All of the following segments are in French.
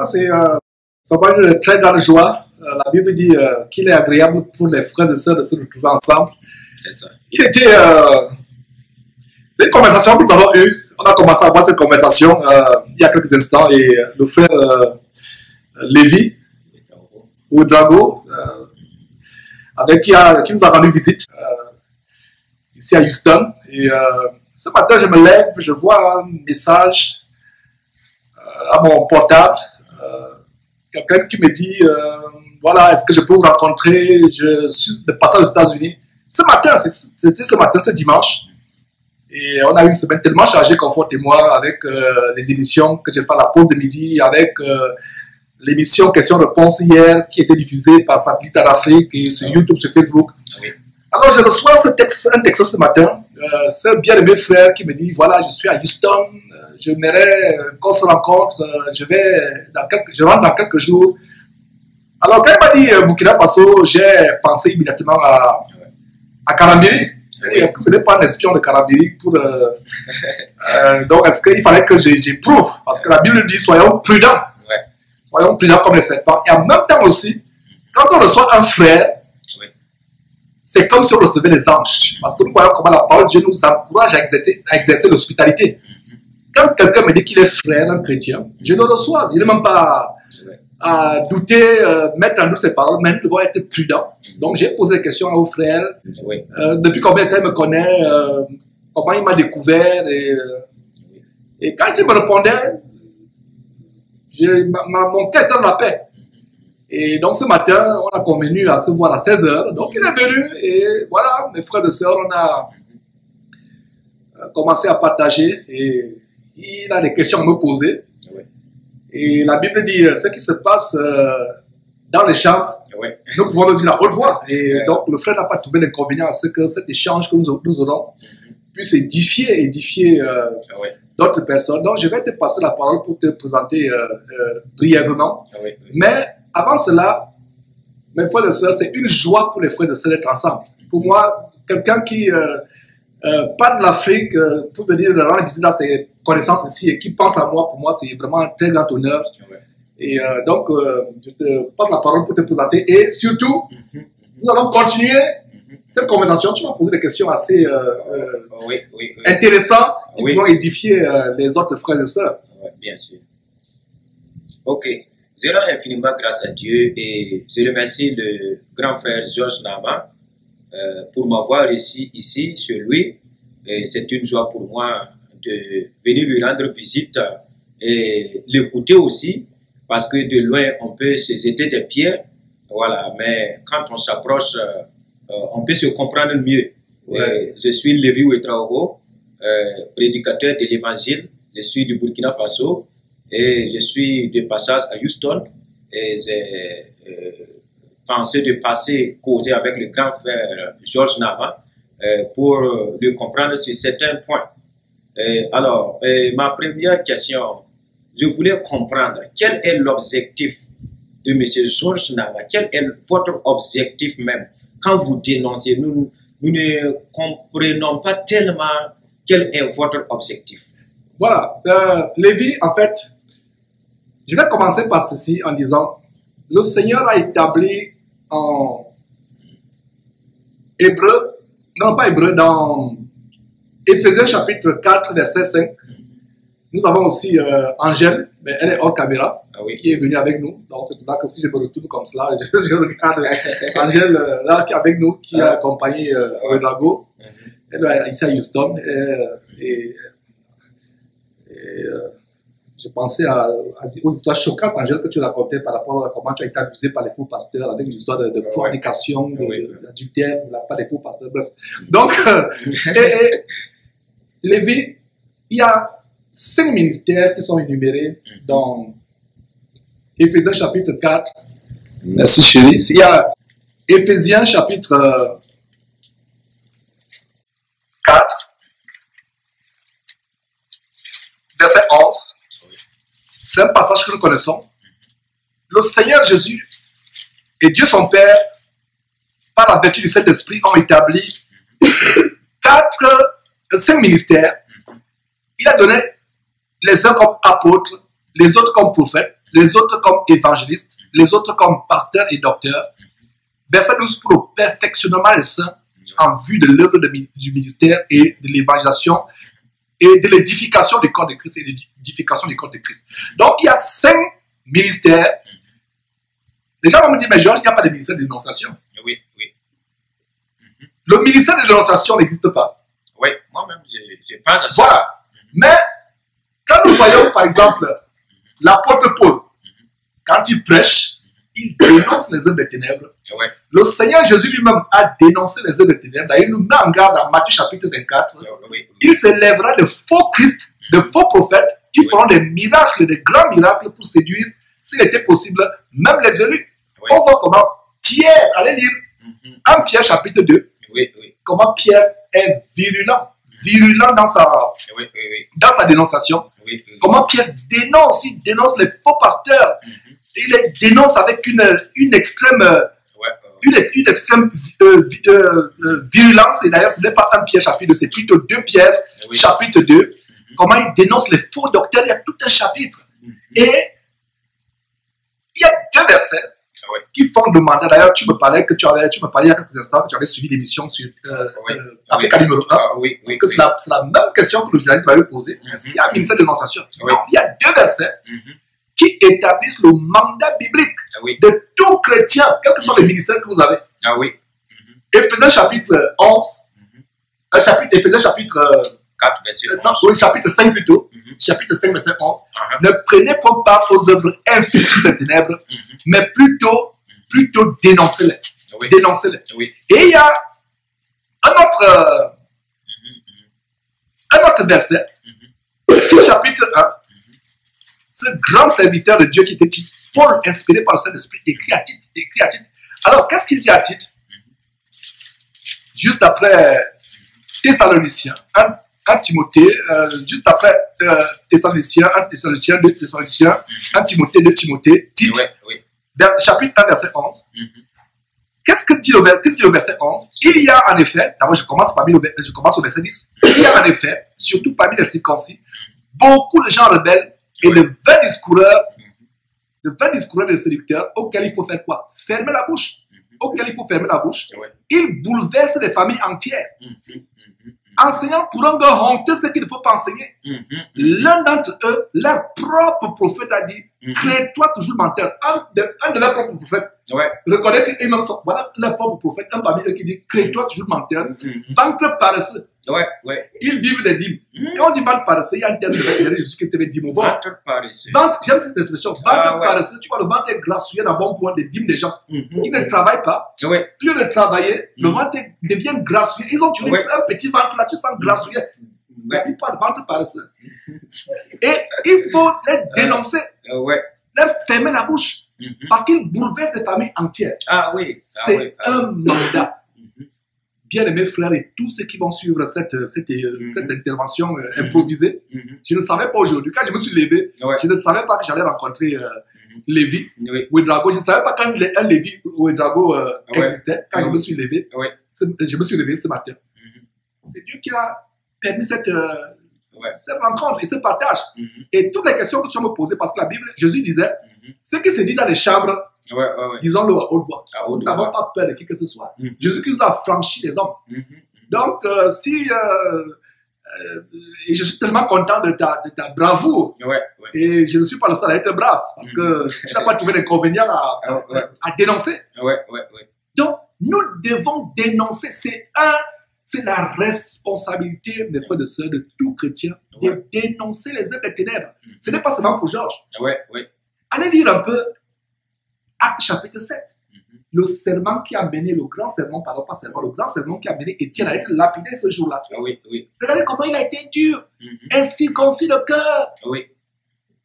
c'est vraiment une très grande joie. La Bible dit qu'il est agréable pour les frères et sœurs de se retrouver ensemble. C'est ça. C'est une conversation que nous avons eue. On a commencé à avoir cette conversation il y a quelques instants et le frère Lévi, ou Drago, avec qui nous a rendu visite ici à Houston. Et ce matin, je me lève, je vois un message à mon portable. Quelqu'un qui me dit voilà, est-ce que je peux vous rencontrer? Je suis de passage aux États-Unis. Ce matin, c'était ce matin, ce dimanche. Et on a eu une semaine tellement chargée, Confort et moi, avec les émissions que j'ai fait à la pause de midi, avec l'émission Questions-Réponses hier, qui était diffusée par Satellite en Afrique et sur YouTube, sur Facebook. Oui. Alors, je reçois un texte ce matin. C'est un bien-aimé frère qui me dit, voilà, je suis à Houston, j'aimerais qu'on se rencontre, je rentre dans quelques jours. Alors, quand il m'a dit Burkina Faso, j'ai pensé immédiatement à Karambiri. Est-ce que ce n'est pas un espion de Karambiri pour, donc, est-ce qu'il fallait que j'éprouve? Parce que la Bible dit, soyons prudents. Ouais. Soyons prudents comme les serpents. Et en même temps aussi, quand on reçoit un frère, Oui. c'est comme si on recevait les anges. Parce que nous voyons comment la parole de Dieu nous encourage à exercer l'hospitalité. Quand quelqu'un me dit qu'il est frère, un chrétien, je le reçois. Il n'est même pas à douter, mettre en doute ses paroles, mais nous devons être prudents. Donc j'ai posé des questions au frère. Oui. Depuis combien de temps il me connaît, comment il m'a découvert. Et quand il me répondait, mon cœur était dans la paix. Et donc ce matin, on a convenu à se voir à 16h. Donc il est venu et voilà, mes frères et sœurs, on a commencé à partager et il a des questions à me poser. Oui. Et la Bible dit ce qui se passe dans les chambres, Oui. nous pouvons le dire à haute voix. Et donc le frère n'a pas trouvé d'inconvénient à ce que cet échange que nous aurons puisse édifier Oui. d'autres personnes. Donc je vais te passer la parole pour te présenter brièvement. Oui. Mais avant cela, mes frères et sœurs, c'est une joie pour les frères et sœurs d'être ensemble. Pour moi, quelqu'un qui part de l'Afrique pour venir rendre visite à ses connaissances ici et qui pense à moi, pour moi, c'est vraiment un très grand honneur. Oui. Et donc, je te passe la parole pour te présenter. Et surtout, nous allons continuer cette conversation. Tu m'as posé des questions assez Oui. Oui. intéressantes qui Oui. vont édifier les autres frères et sœurs. Oui, bien sûr. Ok. Je rends infiniment grâce à Dieu et je remercie le grand frère Georges Nama pour m'avoir reçu ici, chez lui. Et c'est une joie pour moi de venir lui rendre visite et l'écouter aussi, parce que de loin, on peut se jeter des pierres, voilà, mais quand on s'approche, on peut se comprendre mieux. Ouais. Je suis Lévi Ouetraogo, prédicateur de l'évangile, je suis du Burkina Faso et je suis de passage à Houston et j'ai pensé de passer causer avec le grand frère Georges Nama pour le comprendre sur certains points. Alors, ma première question, je voulais comprendre quel est l'objectif de M. Georges Nama, quel est votre objectif même quand vous dénoncez. Nous ne comprenons pas tellement quel est votre objectif. Voilà, Lévi, en fait, je vais commencer par ceci en disant, le Seigneur a établi en Hébreu, non pas Hébreu, dans Éphésiens chapitre 4, verset 5, nous avons aussi Angèle, mais elle est hors caméra, qui est venue avec nous. Donc c'est pour ça que si je me retourne comme cela, je regarde Angèle là qui est avec nous, qui a accompagné Redago. Elle est ici à Houston. Je pensais aux histoires choquantes, Angèle, que tu racontais par rapport à comment tu as été abusé par les faux pasteurs, avec des histoires de fornication, d'adultère, pas des faux pasteurs, bref. Donc, Lévi, il y a 5 ministères qui sont énumérés dans Éphésiens chapitre 4. Merci chérie. Il y a Éphésiens chapitre 4, verset 11. C'est un passage que nous connaissons. Le Seigneur Jésus et Dieu son Père, par la vertu du Saint-Esprit, ont établi 5 ministères. Il a donné les uns comme apôtres, les autres comme prophètes, les autres comme évangélistes, les autres comme pasteurs et docteurs. Verset 12, pour le perfectionnement des saints en vue de l'œuvre du ministère et de l'évangélisation et de l'édification du corps de Christ et de l'édification du corps de Christ. Donc, il y a 5 ministères. Les gens vont me dire, mais Georges, il n'y a pas de ministère de dénonciation. Oui, oui. Le ministère de dénonciation n'existe pas. Oui, moi-même, je pense à ça. Voilà. Mais, quand nous voyons, par exemple, l'apôtre Paul, quand il prêche, il dénonce les œuvres des ténèbres. Ouais. Le Seigneur Jésus lui-même a dénoncé les œuvres des ténèbres. Il nous met en garde dans Matthieu chapitre 24. Oui. Il s'élèvera de faux Christ, de faux prophètes, qui feront des miracles, des grands miracles pour séduire, s'il était possible, même les élus. Oui. On voit comment Pierre, allez lire 1 Pierre chapitre 2, Oui. comment Pierre est virulent dans sa dénonciation. Oui. Comment Pierre dénonce, il dénonce les faux pasteurs. Il les dénonce avec une extrême, une extrême virulence. Et d'ailleurs, ce n'est pas 1 Pierre chapitre 2, c'est plutôt 2 Pierre chapitre 2. Comment il dénonce les faux docteurs, il y a tout un chapitre. Et il y a 2 versets qui font le mandat. D'ailleurs, tu me parlais il y a quelques instants que tu avais suivi l'émission sur Africa numéro 1. Parce que c'est la même question que le journaliste m'avait posée. Est-ce qu'il y a un ministère de dénonciation? Non, il y a 2 versets qui établissent le mandat biblique de tout chrétien, quel que soit le ministère que vous avez. Éphésiens chapitre 11, Éphésiens chapitre 4, verset 11. Chapitre 5 plutôt, chapitre 5, verset 11. Ne prenez point part aux œuvres infructueuses des ténèbres, mais plutôt dénoncez-les. Dénoncez-les. Et il y a un autre verset, chapitre 1. Ce grand serviteur de Dieu qui était Paul, inspiré par le Saint-Esprit, écrit à Tite. Alors, qu'est-ce qu'il dit à Tite? Juste après Thessaloniciens, 1 Timothée, juste après Thessaloniciens, 1 Thessaloniciens, 2 Thessaloniciens, 1 Timothée, 2 Timothée, Tite, chapitre 1, verset 11. Qu'est-ce que dit le verset 11? Il y a en effet, d'abord je commence au verset 10, il y a en effet, surtout parmi les circoncis, beaucoup de gens rebelles et de vains discoureurs, de séducteurs, auxquels il faut faire quoi? Fermer la bouche. Ils bouleversent les familles entières. Enseignant pour un gars honteux ce qu'il ne faut pas enseigner. L'un d'entre eux, leur propre prophète a dit, crée-toi toujours menteur. Un de leurs propres prophètes reconnaît qu'ils-mêmes sont, voilà leur propre prophète, un parmi eux qui dit, crée-toi toujours menteur. Ventre paresseux. Ils vivent des dîmes. Quand on dit ventre paresseux, il y a un terme de Jésus qui était dîme. Ventre paresseux. J'aime cette expression. Ventre paresseux, tu vois, le ventre est grassouillé d'un bon point des dîmes des gens. Ils ne travaillent pas. Plus de travailler, le ventre devient grassouillé. Ils ont tué un petit ventre là, tu sens grassouillé. Il parle de ventre paresseux. Et il faut les dénoncer. Leur fermer la bouche. Parce qu'ils bouleversent des familles entières. C'est un mandat. Bien-aimés frères et tous ceux qui vont suivre cette intervention improvisée, je ne savais pas aujourd'hui, quand je me suis levé, je ne savais pas que j'allais rencontrer Lévi Ouedraogo. Je ne savais pas quand un Lévi Ouedraogo existait. Quand je me suis levé, ce matin. C'est Dieu qui a permis cette rencontre et ce partage. Et toutes les questions que tu vas me poser, parce que la Bible, Jésus disait, ce qui se dit dans les chambres, disons-le à haute voix. Nous n'avons pas peur de qui que ce soit. Jésus qui nous a franchi les hommes. Donc, et je suis tellement content de ta bravoure. Et je ne suis pas le seul à être brave, parce que tu n'as pas trouvé d'inconvénient à dénoncer. Donc, nous devons dénoncer. C'est la responsabilité, mes frères et sœurs, de tout chrétien, de dénoncer les œuvres des ténèbres. Ce n'est pas seulement pour Georges. Allez lire un peu Acte chapitre 7. Le serment qui a mené, le grand serment qui a mené Étienne à être lapidé ce jour-là. Regardez comment il a été dur. Incirconcis le cœur.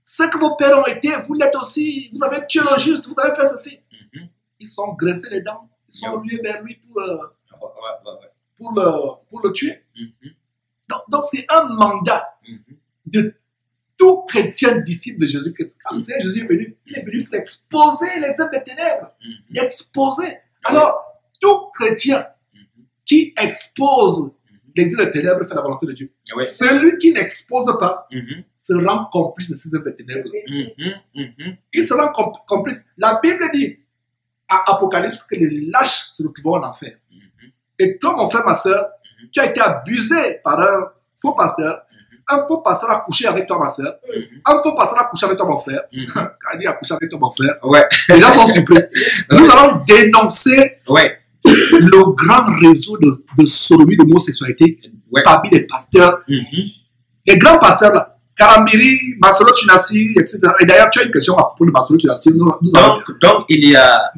Ce que vos pères ont été, vous l'êtes aussi. Vous avez tué le juste, vous avez fait ceci. Ils sont graissés les dents. Ils sont rués vers lui pour le tuer. Donc c'est un mandat de tout chrétien disciple de Jésus-Christ. Quand le Seigneur Jésus est venu, il est venu pour exposer les œuvres des ténèbres. Exposer. Alors, tout chrétien qui expose l'exil des ténèbres fait la volonté de Dieu. Oui. Celui qui n'expose pas Mhm. se rend complice de ces œuvres des ténèbres. Mhm. Mhm. Il se rend complice. La Bible dit à Apocalypse que les lâches se retrouveront en enfer. Mhm. Et toi, mon frère, ma soeur, tu as été abusé par un faux pasteur. Un faux pasteur a couché avec toi, ma soeur. Un faux pasteur a couché avec toi, mon frère. Quand il dit a couché avec toi, mon frère, Ouais. les gens sont surpris. Nous allons dénoncer Ouais. le grand réseau de sodomie, d'homosexualité Ouais. parmi les pasteurs. Mhm. Les grands pasteurs là, Karambiri, Masolo Tunasi, etc. Et d'ailleurs, tu as une question à propos de Masolo Tunasi. Nous allons- Donc,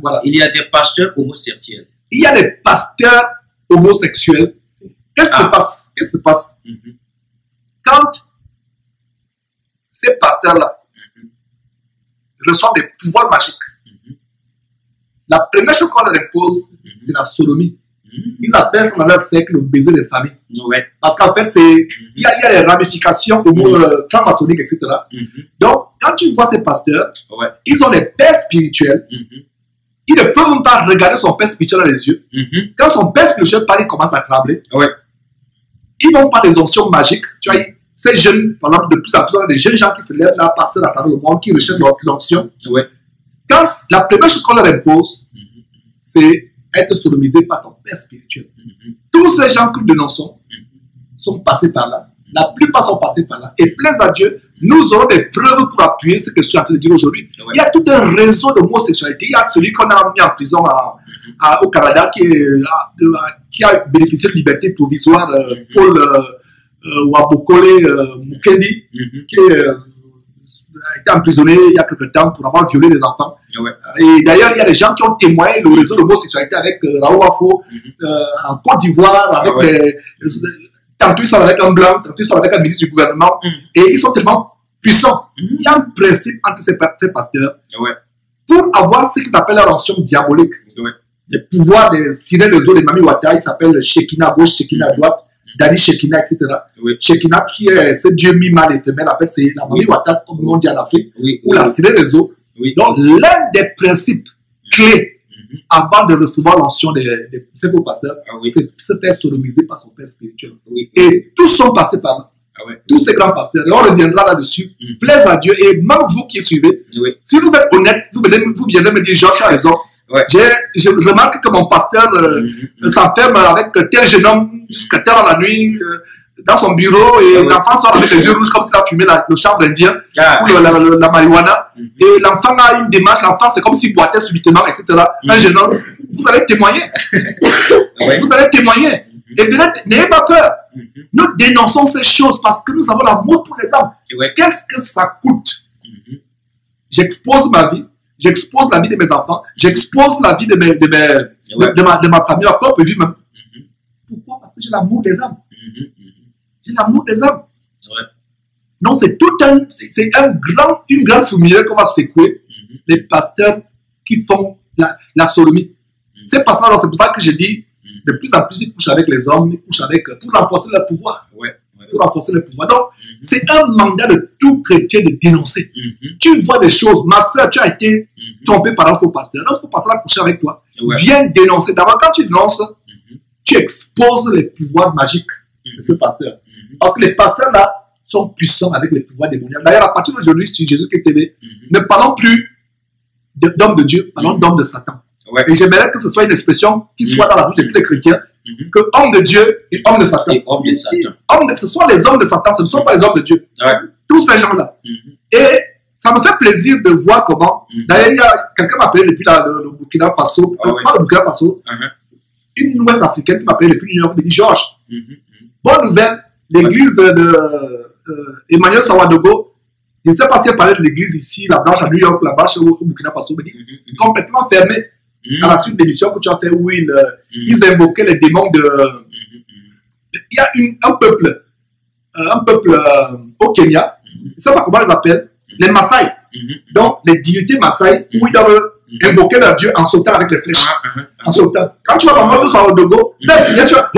Voilà. il y a des pasteurs homosexuels. Il y a des pasteurs homosexuels. Qu'est-ce qui Ah. se passe? Qu'est-ce qui se passe? Mhm. Quand ces pasteurs-là reçoivent des pouvoirs magiques, Mhm. la première chose qu'on leur impose, c'est la sodomie. Mhm. Ils appellent ça dans leur cercle le baiser des familles. Ouais. Parce qu'en fait, il y a des ramifications franc-maçonniques, etc. Mhm. Donc, quand tu vois ces pasteurs, Ouais. ils ont des pères spirituels. Mhm. Ils ne peuvent même pas regarder son père spirituel dans les yeux. Mhm. Quand son père spirituel parle, il commence à trembler. Ouais. Ils vont par des onction magiques. Tu vois, ces jeunes, par exemple, de plus en plus, on a des jeunes gens qui se lèvent là, passer à travers le monde, qui recherchent l'onction. Ouais. Quand la première chose qu'on leur impose, Mhm. c'est être sodomisé par ton père spirituel. Mhm. Tous ces gens que nous dénonçons sont passés par là. La plupart sont passés par là. Et plaise à Dieu, nous aurons des preuves pour appuyer ce que je suis en train de dire aujourd'hui. Ouais. Il y a tout un réseau d'homosexualité. Il y a celui qu'on a mis en prison au Canada qui a bénéficié de liberté provisoire, Paul Wabokole Mukendi, Mhm. qui a été emprisonné il y a quelque temps pour avoir violé des enfants. Ouais. Et d'ailleurs, il y a des gens qui ont témoigné le réseau d'homosexualité avec Raoul Afo en Côte d'Ivoire, avec tantôt ils sont avec un blanc, tantôt ils sont avec un ministre du gouvernement, et ils sont tellement puissants. Il y a un principe entre ces pasteurs Ouais. pour avoir ce qu'ils appellent leur onction diabolique. Ouais. Les pouvoirs des sirènes des eaux de Mami Wata, ils s'appellent Shekinah à gauche, Shekinah à droite, Dani Shekinah, etc. Oui. Shekinah qui est ce Dieu mi-mal éternel, en fait, c'est la Mami Wata, comme on dit en Afrique, Oui. ou la sirène des eaux. Oui. Donc, l'un des principes clés Mhm. avant de recevoir l'onction de ces faux pasteurs, Ah oui. c'est se faire sodomiser par son père spirituel. Oui. Et tous sont passés par là. Ah ouais. Tous ces grands pasteurs. Et on reviendra là-dessus. Mhm. Plaise à Dieu. Et même vous qui suivez, Oui. si vous êtes honnête, vous viendrez me dire, Georges, tu as raison. Ouais. Je remarque que mon pasteur Mhm. s'enferme avec tel jeune homme jusqu'à tard dans la nuit, dans son bureau, et Ah ouais. l'enfant sort avec les yeux rouges comme s'il a fumé le chanvre indien Ah. ou la marijuana. Mhm. Et l'enfant a une démarche, l'enfant c'est comme s'il boitait subitement, etc. Un jeune homme, vous allez témoigner. Ouais. Vous allez témoigner. Et n'ayez pas peur. Mhm. Nous dénonçons ces choses parce que nous avons l'amour pour les âmes. Ouais. Qu'est-ce que ça coûte? Mhm. J'expose ma vie, j'expose la vie de mes enfants, j'expose la vie de ma famille, ma propre vie même. Mhm. Pourquoi? Parce que j'ai l'amour des âmes. Mhm. J'ai l'amour des âmes. Ouais. Donc c'est une grande fourmilière qu'on va secouer. Mhm. Les pasteurs qui font la sodomie. Ces pasteurs-là, c'est pour ça que je dis, de plus en plus, ils couchent avec les hommes, ils couchent avec, pour renforcer leur pouvoir. Ouais. Ouais. Pour renforcer leur pouvoir. Donc, c'est un mandat de tout chrétien de dénoncer. Mhm. Tu vois des choses. Ma soeur, tu as été Mhm. trompé par un faux pasteur. Un faux pasteur a couché avec toi. Ouais. Viens dénoncer. D'abord, quand tu dénonces, Mhm. tu exposes les pouvoirs magiques de ce pasteur. Mhm. Parce que les pasteurs là sont puissants avec les pouvoirs démoniaques. D'ailleurs, à partir d'aujourd'hui, sur Jésus qui TV, Mhm. ne parlons plus d'hommes de Dieu, parlons d'hommes de Satan. Ouais. Et j'aimerais que ce soit une expression qui soit dans la bouche de tous les chrétiens, Mhm. que homme de Dieu et homme de Satan. Et homme de Satan. Ce sont les hommes de Satan, ce ne sont pas les hommes de Dieu. Ouais. Tous ces gens-là. Mhm. Et ça me fait plaisir de voir comment. Mhm. D'ailleurs, il y a quelqu'un qui m'a appelé depuis le Burkina Faso, Ah ouais. pas le Burkina Faso, Mhm. une Ouest africaine qui m'a appelé depuis New York, qui me dit Georges, Mhm. bonne nouvelle, l'église de Emmanuel Sawadogo, je ne sais pas si elle parlait de l'église ici, la branche à New York, la branche au Burkina Faso, me dit Mhm. complètement fermée Mhm. à la suite de l'émission que tu as fait où ils Mhm. invoquaient les démons de. Mhm. Il y a un peuple au Kenya, je ne sais pas comment ils appellent, les Maasai. Mhm. Donc, les divinités Maasai, où ils doivent invoquer leur Dieu en sautant avec les flèches. Mhm. En sautant. Quand tu vas par Mondo Sawadogo, là, tu vois,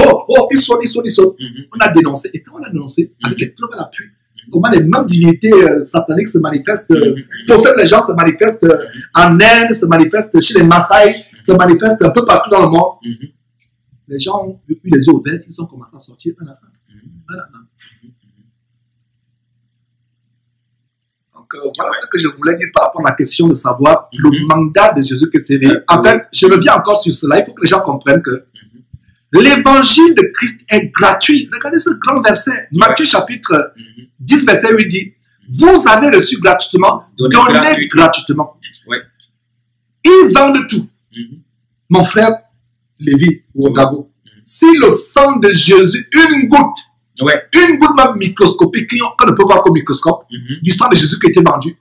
ils sautent. Mhm. On a dénoncé. Et quand on a dénoncé, avec les preuves à l'appui, comment les mêmes divinités sataniques se manifestent, possèdent les gens, se manifestent en Inde, se manifestent chez les Maasai, se manifestent un peu partout dans le monde. Mhm. les gens ont eu les yeux ouverts, ils ont commencé à sortir un à un. Donc, voilà ce que je voulais dire par rapport à la question de savoir le mandat de Jésus-Christ. En fait, je reviens encore sur cela. Il faut que les gens comprennent que l'évangile de Christ est gratuit. Regardez ce grand verset. Matthieu chapitre 10, verset 8 dit, vous avez reçu gratuitement, donnez gratuitement. Ils vendent tout. Mon frère Lévi ou Odago, si le sang de Jésus, une goutte même microscopique, qu'on ne peut voir qu'au microscope, du sang de Jésus qui était vendu,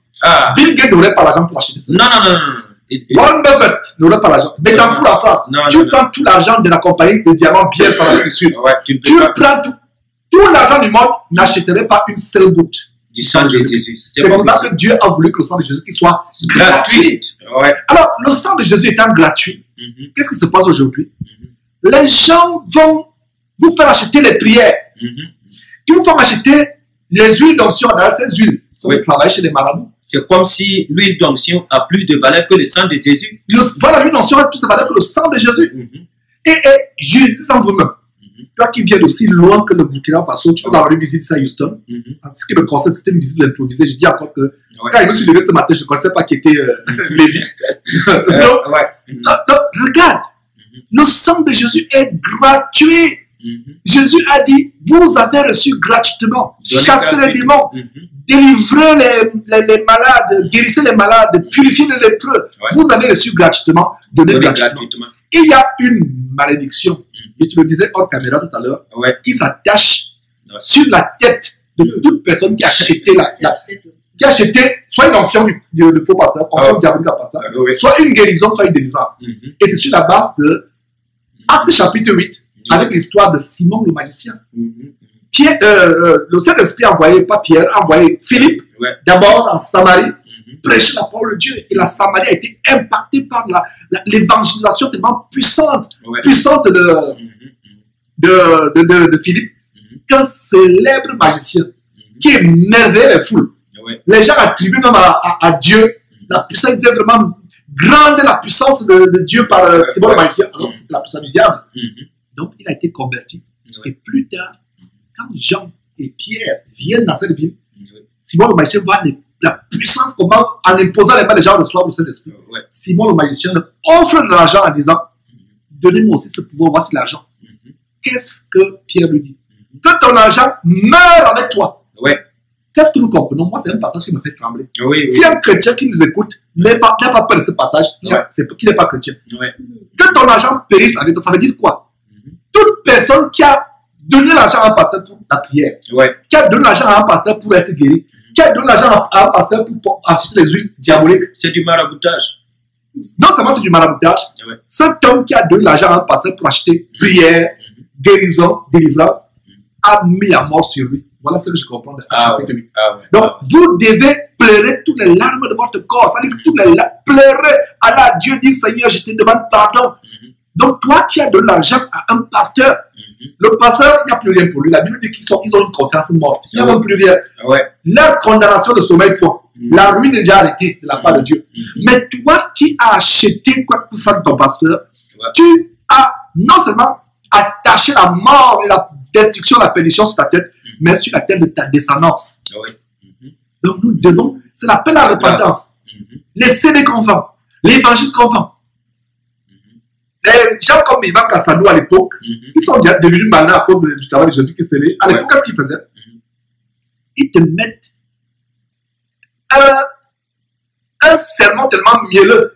Bill Gates n'aurait pas l'argent pour acheter ça. Non. Warren Buffett n'aurait pas l'argent. Mais dans pour la France, tu prends tout l'argent de la compagnie de diamants bien sur l'Afrique du Sud. Tu prends tout l'argent du monde, n'achèterait pas une seule goutte du sang de Jésus. C'est pour ça que Dieu a voulu que le sang de Jésus soit gratuit. Alors, le sang de Jésus étant gratuit, qu'est-ce qui se passe aujourd'hui? Les gens vont vous faire acheter les prières. Ils vous font acheter les huiles d'onction. Dans ces huiles, ils travaillent chez les marabouts. C'est comme si l'huile d'onction a plus de valeur que le sang de Jésus. Voilà, l'huile d'onction a plus de valeur que le sang de Jésus. Et Jésus en vous-même. Toi qui viens d'aussi loin que le Burkina Faso, tu peux avoir une visite à Houston. Ce qui me concerne, c'était une visite improvisée. Je dis encore que quand je me suis levé ce matin, je ne connaissais pas qui était Lévi. Regarde, le sang de Jésus est gratuit. Jésus a dit, vous avez reçu gratuitement, chassez les démons, délivrez les malades, guérissez les malades, purifiez les lépreux. Vous avez reçu gratuitement, donnez gratuitement. Il y a une malédiction, et tu le disais hors caméra tout à l'heure, qui s'attache sur la tête de toute personne qui a acheté soit une onction de faux pasteur, onction diabolique à pasteur, soit une guérison, soit une délivrance. Et c'est sur la base de Actes chapitre 8, avec l'histoire de Simon le magicien. Le Saint-Esprit a envoyé, pas Pierre, a envoyé Philippe, d'abord en Samarie, prêcher la parole de Dieu. Et la Samarie a été impactée par l'évangélisation tellement puissante de Philippe, qu'un célèbre magicien qui émerveillait les foules. Les gens attribuent même à Dieu la puissance, était vraiment grande la puissance de Dieu par Simon le magicien. Alors c'était la puissance du diable. Donc il a été converti. Et plus tard, quand Jean et Pierre viennent dans cette ville, Simon le magicien voit la puissance, comment en imposant les mains des gens reçoivent le Saint-Esprit. Simon le magicien offre de l'argent en disant, donnez-moi aussi ce pouvoir, voici l'argent. Qu'est-ce que Pierre lui dit? Que ton argent meure avec toi. Qu'est-ce que nous comprenons? Moi, c'est un passage qui me fait trembler. Si un chrétien qui nous écoute n'a pas peur de ce passage, c'est qu'il n'est pas chrétien. Que ton argent périsse avec toi, ça veut dire quoi? Toute personne qui a donné l'argent à un pasteur pour la prière, qui a donné l'argent à un pasteur pour être guéri, qui a donné l'argent à un pasteur pour acheter les huiles diaboliques, c'est du maraboutage. Non seulement c'est du maraboutage, cet homme qui a donné l'argent à un pasteur pour acheter prière, guérison, délivrance, a mis la mort sur lui. Voilà ce que je comprends de ça. Donc, vous devez pleurer toutes les larmes de votre corps. C'est-à-dire que toutes les larmes, pleurez. Allah, Dieu dit, Seigneur, je te demande pardon. Donc, toi qui as donné l'argent à un pasteur, le pasteur, il n'y a plus rien pour lui. La Bible dit qu'ils ont une conscience morte. Il n'y a même plus rien. Leur condamnation de sommeil, point. La ruine est déjà arrêtée de la part de Dieu. Mais toi qui as acheté quoi que ce soit de ton pasteur, tu as non seulement attaché la mort et la destruction, la perdition sur ta tête, mais sur la tête de ta descendance. Donc nous devons, c'est l'appel à la repentance. Les CD qu'on vend, l'évangile qu'on vend. Les gens comme Ivan Kassadou à l'époque, ils sont devenus malins à cause du travail de Jésus-Christ. À l'époque, qu'est-ce qu'ils faisaient? Ils te mettent un sermon tellement mielleux.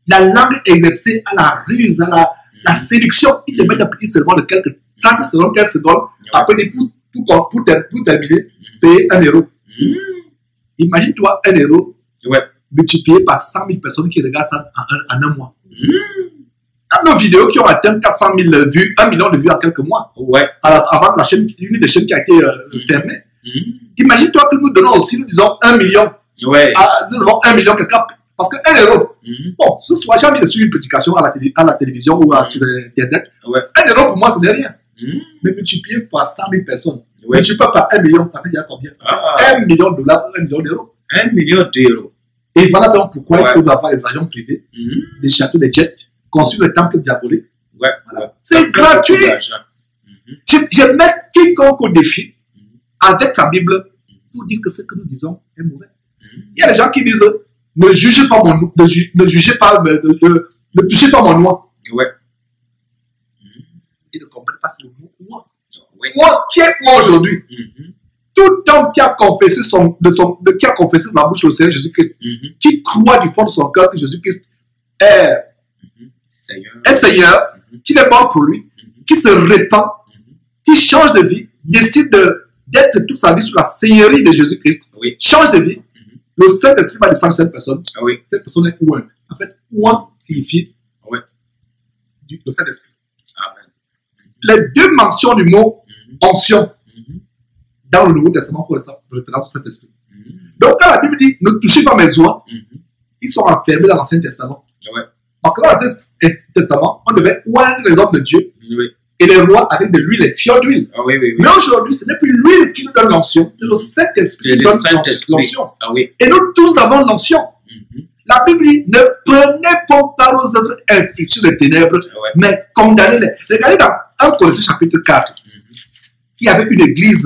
La langue exercée à la ruse, à la séduction. Ils te mettent un petit sermon de quelques 30 secondes, 15 secondes. Après, pour terminer, payer 1 euro. Imagine-toi 1 euro multiplié par 100 000 personnes qui regardent ça en un mois. Dans nos vidéos qui ont atteint 400 000 vues, 1 million de vues en quelques mois, avant la chaîne, une des chaînes qui a été fermée. Imagine-toi que nous donnons aussi, nous disons 1 million. Nous donnons 1 million quelqu'un. Parce que 1 euro, bon, ce soir, j'ai envie de suivre une prédication à la télévision ou sur Internet. 1 euro pour moi, ce n'est rien. Mais multiplié par 100 000 personnes. Multiplié par 1 million, ça fait déjà combien? 1 million de dollars, 1 million d'euros. 1 million d'euros. Et voilà donc pourquoi il faut avoir les avions privés, des châteaux, des jets, construire le temple diabolique, Ouais, Voilà. C'est gratuit. Je mets quiconque au défi avec sa Bible pour dire que ce que nous disons est mauvais. Il y a des gens qui disent ne jugez pas mon ne jugez pas, ne touchez pas mon noix. Ouais. Ils ne comprennent pas le mot moi. Moi, qui est moi aujourd'hui? Tout homme qui a confessé qui a confessé dans la bouche le Seigneur Jésus-Christ, qui croit du fond de son cœur que Jésus-Christ est Seigneur, qu'il est mort pour lui, qui se répand, qui change de vie, décide d'être toute sa vie sous la seigneurie de Jésus-Christ, change de vie, le Saint-Esprit va descendre sur cette personne. Cette personne est ouin. En fait, ouin signifie le Saint-Esprit. Les deux mentions du mot onction dans le Nouveau Testament font référence au Saint-Esprit. Donc, quand la Bible dit ne touchez pas mes oies, ils sont enfermés dans l'Ancien Testament. Parce que dans l'Ancien Testament, on devait oindre les hommes de Dieu et les rois avec de l'huile, les fiors d'huile. Mais aujourd'hui, ce n'est plus l'huile qui nous donne l'onction, c'est le Saint-Esprit qui donne l'onction. Et nous tous avons l'onction. La Bible dit ne prenez pas part aux œuvres infructueuses des ténèbres, mais condamnez-les. Regardez dans 1 Corinthiens chapitre 4. Il y avait une église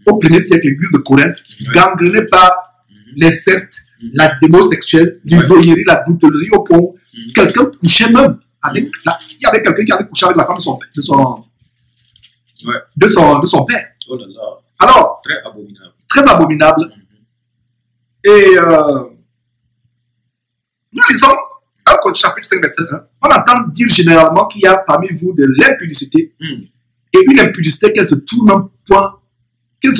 au 1er siècle, l'église de Corinthe, gangrenée par l'inceste, la démon sexuelle, l'ivrognerie, la douterie, au point où quelqu'un couchait même avec il y avait quelqu'un qui avait couché avec la femme de son père. Oh là là. Alors, Très abominable. Très abominable. Et nous lisons 1 Corinthiens chapitre 5, verset 1. On entend dire généralement qu'il y a parmi vous de l'impudicité. Et une impudicité qu'elle se tourne même pas, qu'elle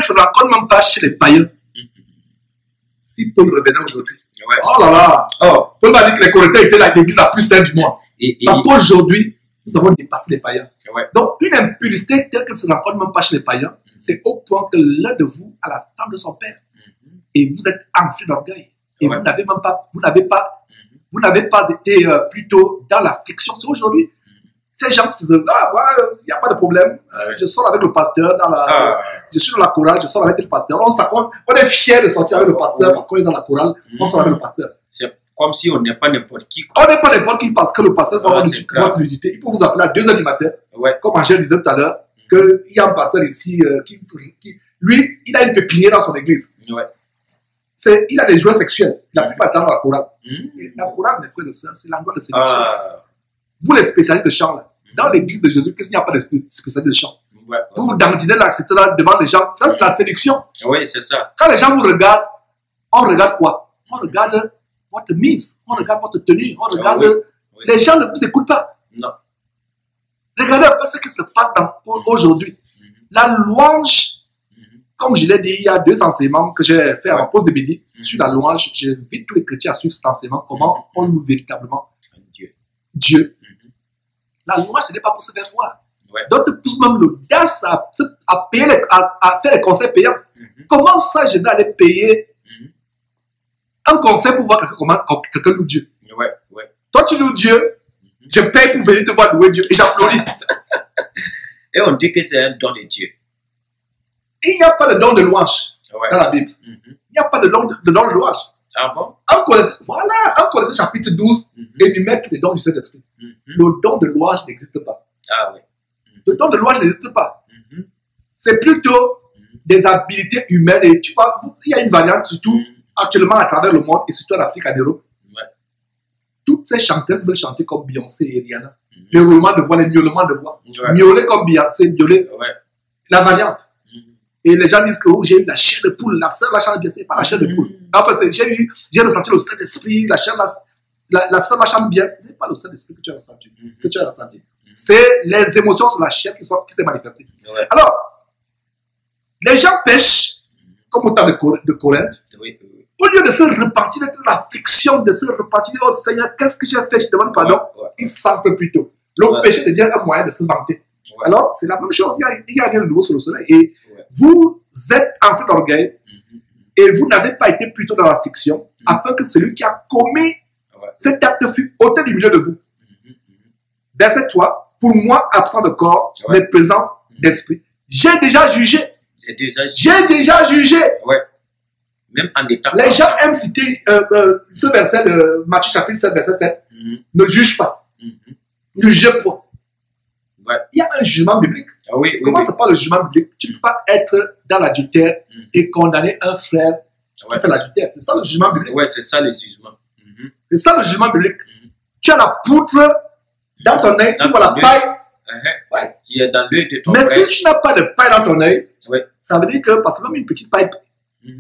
se rencontre même pas chez les païens. Si Paul revenait aujourd'hui, oh là là, Paul va dire que les Corinthiens étaient l'église la plus sainte du monde. Parce qu'aujourd'hui, nous avons dépassé les païens. Donc, une impudicité telle qu'elle se rencontre même pas chez les païens, c'est au point que l'un de vous a la femme de son père. Et vous êtes enflé d'orgueil. Et vous n'avez pas été plutôt dans la friction. C'est aujourd'hui. Ces gens se disent, il n'y a pas de problème. Je sors avec le pasteur, je suis dans la chorale, je sors avec le pasteur. On est fiers de sortir avec le pasteur parce qu'on est dans la chorale, on sort avec le pasteur. C'est comme si on n'est pas n'importe qui. On n'est pas n'importe qui parce que le pasteur va vous visiter. Il peut vous appeler à 2 h du matin. Comme Angèle disait tout à l'heure, qu'il y a un pasteur ici lui, il a une pépinière dans son église. Il a des jouets sexuels. La plupart du temps dans la chorale. La chorale, mes frères et sœurs, c'est l'endroit de séduction. Vous, les spécialistes de chant, là, dans l'église de Jésus, qu'est-ce qu'il n'y a pas de spécialistes de chant? Vous vous dandinez là, etc. devant les gens. Ça, c'est la séduction. Oui, c'est ça. Quand les gens vous regardent, on regarde quoi? On regarde votre mise, on regarde votre tenue, on regarde... Les gens ne vous écoutent pas. Non. Regardez un peu ce qui se passe aujourd'hui. La louange, comme je l'ai dit, il y a 2 enseignements que j'ai fait à ma pause de midi. Sur la louange, j'invite tous les chrétiens à suivre cet enseignement, comment on loue véritablement Dieu. La louange, ce n'est pas pour se faire voir. D'autres poussent même l'audace à faire les concerts payants. Comment ça, je vais aller payer un concert pour voir quelqu'un loue Dieu? Toi, tu loues Dieu, je paye pour venir te voir louer Dieu et j'applaudis. Et on dit que c'est un don de Dieu. Il n'y a pas de don de louange dans la Bible. Il n'y a pas de don de louange. Ah bon? Voilà, 1 Corinthiens chapitre 12 énumère tous les dons du Saint-Esprit. Le don de louange n'existe pas. Le don de louange n'existe pas. C'est plutôt des habilités humaines. Et tu vois, il y a une variante, surtout actuellement à travers le monde et surtout en Afrique, en Europe. Toutes ces chanteuses veulent chanter comme Beyoncé et Rihanna. Les roulements de voix, les miaulements de voix. Miauler comme Beyoncé, miauler. La variante. Et les gens disent que j'ai eu la chair de poule, la sœur la chante bien, c'est pas la chair de poule. Enfin, j'ai ressenti le Saint-Esprit, la sœur la chante bien, ce n'est pas le Saint-Esprit que tu as ressenti. C'est les émotions sur la chair qui s'est manifestée. Alors, les gens pêchent, comme au temps de Corinthe, au lieu de se repentir, d'être dans l'affliction, de se repentir, oh Seigneur, qu'est-ce que j'ai fait, je demande pardon, ils s'enflent plutôt. Le péché devient un moyen de se vanter. Alors, c'est la même chose, il y a rien de nouveau sur le soleil. Et vous êtes enflé d'orgueil et vous n'avez pas été plutôt dans l'affliction afin que celui qui a commis cet acte fût ôté du milieu de vous. Verset 3, pour moi, absent de corps, mais présent d'esprit. J'ai déjà jugé. J'ai déjà jugé. Même en étant Les gens aiment citer ce verset de Matthieu chapitre 7, verset 7. Ne juge pas. Ne juge pas. Ouais. Il y a un jugement biblique. Ah oui, oui, Comment oui. ça parle le jugement biblique? Tu ne peux pas être dans l'adultère et condamner un frère qui fait l'adultère. C'est ça le jugement biblique. Ouais, c'est ça le jugement. C'est ça le jugement biblique. Tu as la poutre dans ton œil, tu vois la paille. Ouais. Qui est dans l'œil de ton Mais frère. si tu n'as pas de paille dans ton œil, Ouais. ça veut dire que, parce que même une petite paille,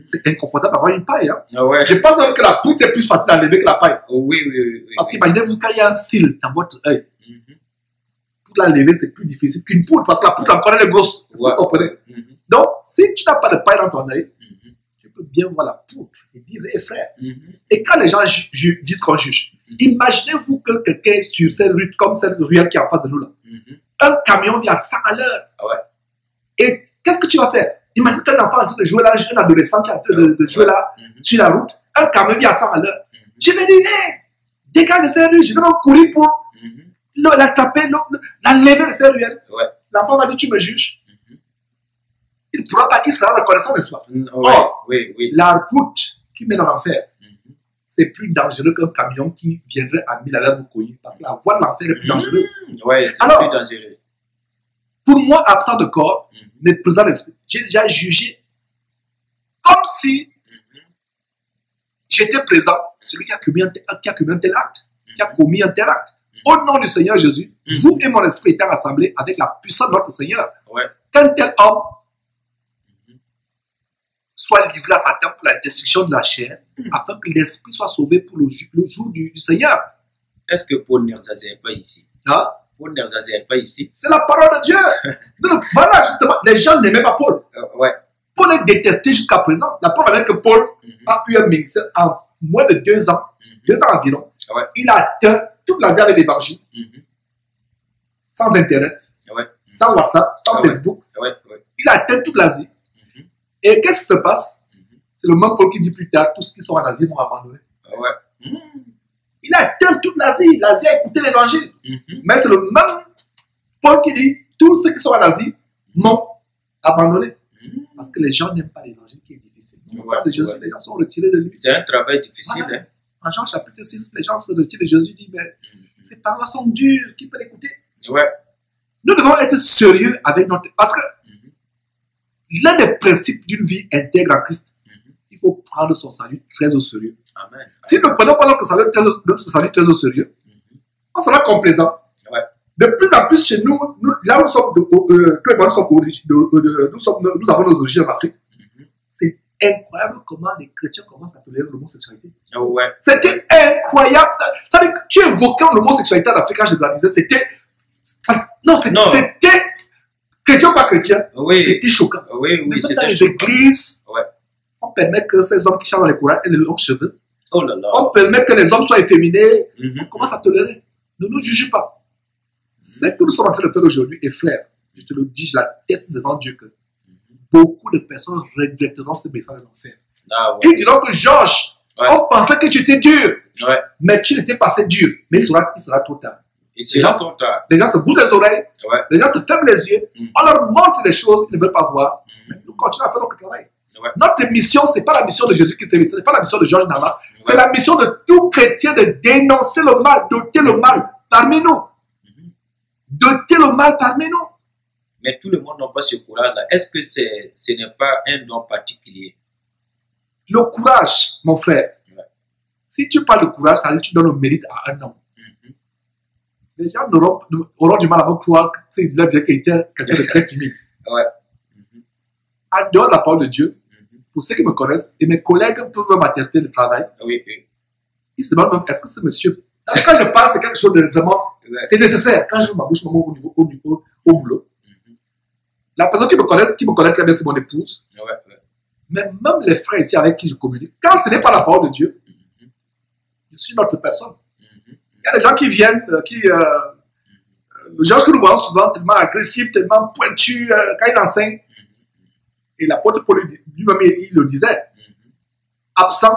c'est inconfortable d'avoir une paille. Hein. Ah ouais. Je pense même que la poutre est plus facile à lever que la paille. Oh, oui, oui, oui, oui. Parce qu'imaginez-vous quand il y a un cil dans votre œil, pour la lever, c'est plus difficile qu'une poutre, parce que la poutre encore elle est grosse. Vous comprenez? Donc, si tu n'as pas de paille dans ton œil, tu peux bien voir la poutre et dire, hé frère. Et quand les gens disent qu'on juge, imaginez-vous que quelqu'un sur cette rue, comme cette ruelle qui est en face de nous là, un camion vient à 100 à l'heure. Ah ouais. Et qu'est-ce que tu vas faire? Imagine qu'un enfant est en train de jouer là, un adolescent qui est en train de jouer là, sur la route, un camion vient à 100 à l'heure. Je vais dire, hé, dégage de cette rue, je vais donc courir pour l'attraper, la lever de cette ruelle. Ouais. L'enfant va dire, tu me juges. Il pourra pas, il sera reconnaissant, n'est-ce pas? Ouais. Or, Oui, oui. la route qui mène dans l'enfer, c'est plus dangereux qu'un camion qui viendrait à 1000 à l'heure vous cogner. Parce que la voie de l'enfer est plus dangereuse. Ouais, c'est Alors, plus dangereux. Pour moi, absent de corps, mais présent d'esprit, j'ai déjà jugé comme si j'étais présent, celui qui a commis un tel acte, qui a commis un tel acte. Au nom du Seigneur Jésus, vous et mon esprit étant rassemblés avec la puissance de notre Seigneur, qu'un tel homme soit livré à Satan pour la destruction de la chair, afin que l'esprit soit sauvé pour le jour du Seigneur. Est-ce que Paul Nerzaze n'est pas ici? Hein? Paul Nerzaze n'est pas ici? C'est la parole de Dieu. Donc, voilà, justement, les gens n'aimaient pas Paul. Ouais. Paul est détesté jusqu'à présent. La preuve est que Paul a eu un ministère en moins de 2 ans, 2 ans environ. Ouais. Il a atteint toute l'Asie avec l'évangile, sans Internet, sans WhatsApp, sans Facebook. Il a atteint toute l'Asie. Et qu'est-ce qui se passe? C'est le même Paul qui dit plus tard, tous ceux qui sont en Asie m'ont abandonné. Il a atteint toute l'Asie. L'Asie a écouté l'évangile. Mais c'est le même Paul qui dit, tous ceux qui sont en Asie m'ont abandonné. Parce que les gens n'aiment pas l'évangile qui est difficile. Au temps de Jésus, les gens sont retirés de lui. C'est un travail difficile. Voilà. En Jean chapitre 6, les gens se retirent de Jésus, disent, mais ces paroles sont dures, qui peut l'écouter? Nous devons être sérieux avec notre... Parce que l'un des principes d'une vie intègre en Christ, il faut prendre son salut très au sérieux. Amen. Si nous ne prenons pas notre salut très au sérieux, on sera complaisant. De plus en plus chez nous, là où nous sommes, nous avons nos origines en Afrique, c'est incroyable comment les chrétiens commencent à tolérer l'homosexualité. C'était incroyable. Tu évoquais l'homosexualité en Afrique quand je réalisais, c'était chrétien par chrétien, c'était choquant. C'était dans les choquant. églises, on permet que ces hommes qui chantent dans les courants aient les longs cheveux. Oh là là. On permet que les hommes soient efféminés. On commence à tolérer. Ne nous juge pas. C'est ce que nous sommes en train de faire aujourd'hui. Et frère, je te le dis, je l'atteste devant Dieu que beaucoup de personnes regretteront ce message de l'enfer. Ils diront que Georges, on pensait que tu étais dur. Mais tu n'étais pas assez dur. Mais il sera trop tard. Les gens se bougent les oreilles. Les gens se ferment les yeux. On leur montre des choses qu'ils ne veulent pas voir. Mais nous continuons à faire notre travail. Notre mission, ce n'est pas la mission de Jésus-Christ, ce n'est pas la mission de Georges Nama. C'est la mission de tout chrétien de dénoncer le mal, d'ôter le mal parmi nous. D'ôter le mal parmi nous. Mais tout le monde n'a pas ce courage-là. Est-ce que ce n'est pas un don particulier? Le courage, mon frère. Si tu parles de courage, ça veut dire que tu donnes le mérite à un homme. Les gens auront du mal à me croire que c'est quelqu'un de très timide. En dehors de la parole de Dieu, pour ceux qui me connaissent, et mes collègues peuvent même attester le travail, ils se demandent même, est-ce que ce monsieur... Quand je parle, c'est quelque chose de vraiment... C'est nécessaire. Quand je ma bouche au boulot, la personne qui me connaît très bien, c'est mon épouse. Mais même les frères ici avec qui je communique, quand ce n'est pas la parole de Dieu, je suis notre personne. Il y a des gens qui viennent, le genre que nous voyons souvent, tellement agressif, tellement pointu, quand il enseigne. Et l'apôtre Paul lui-même, il le disait. Absent,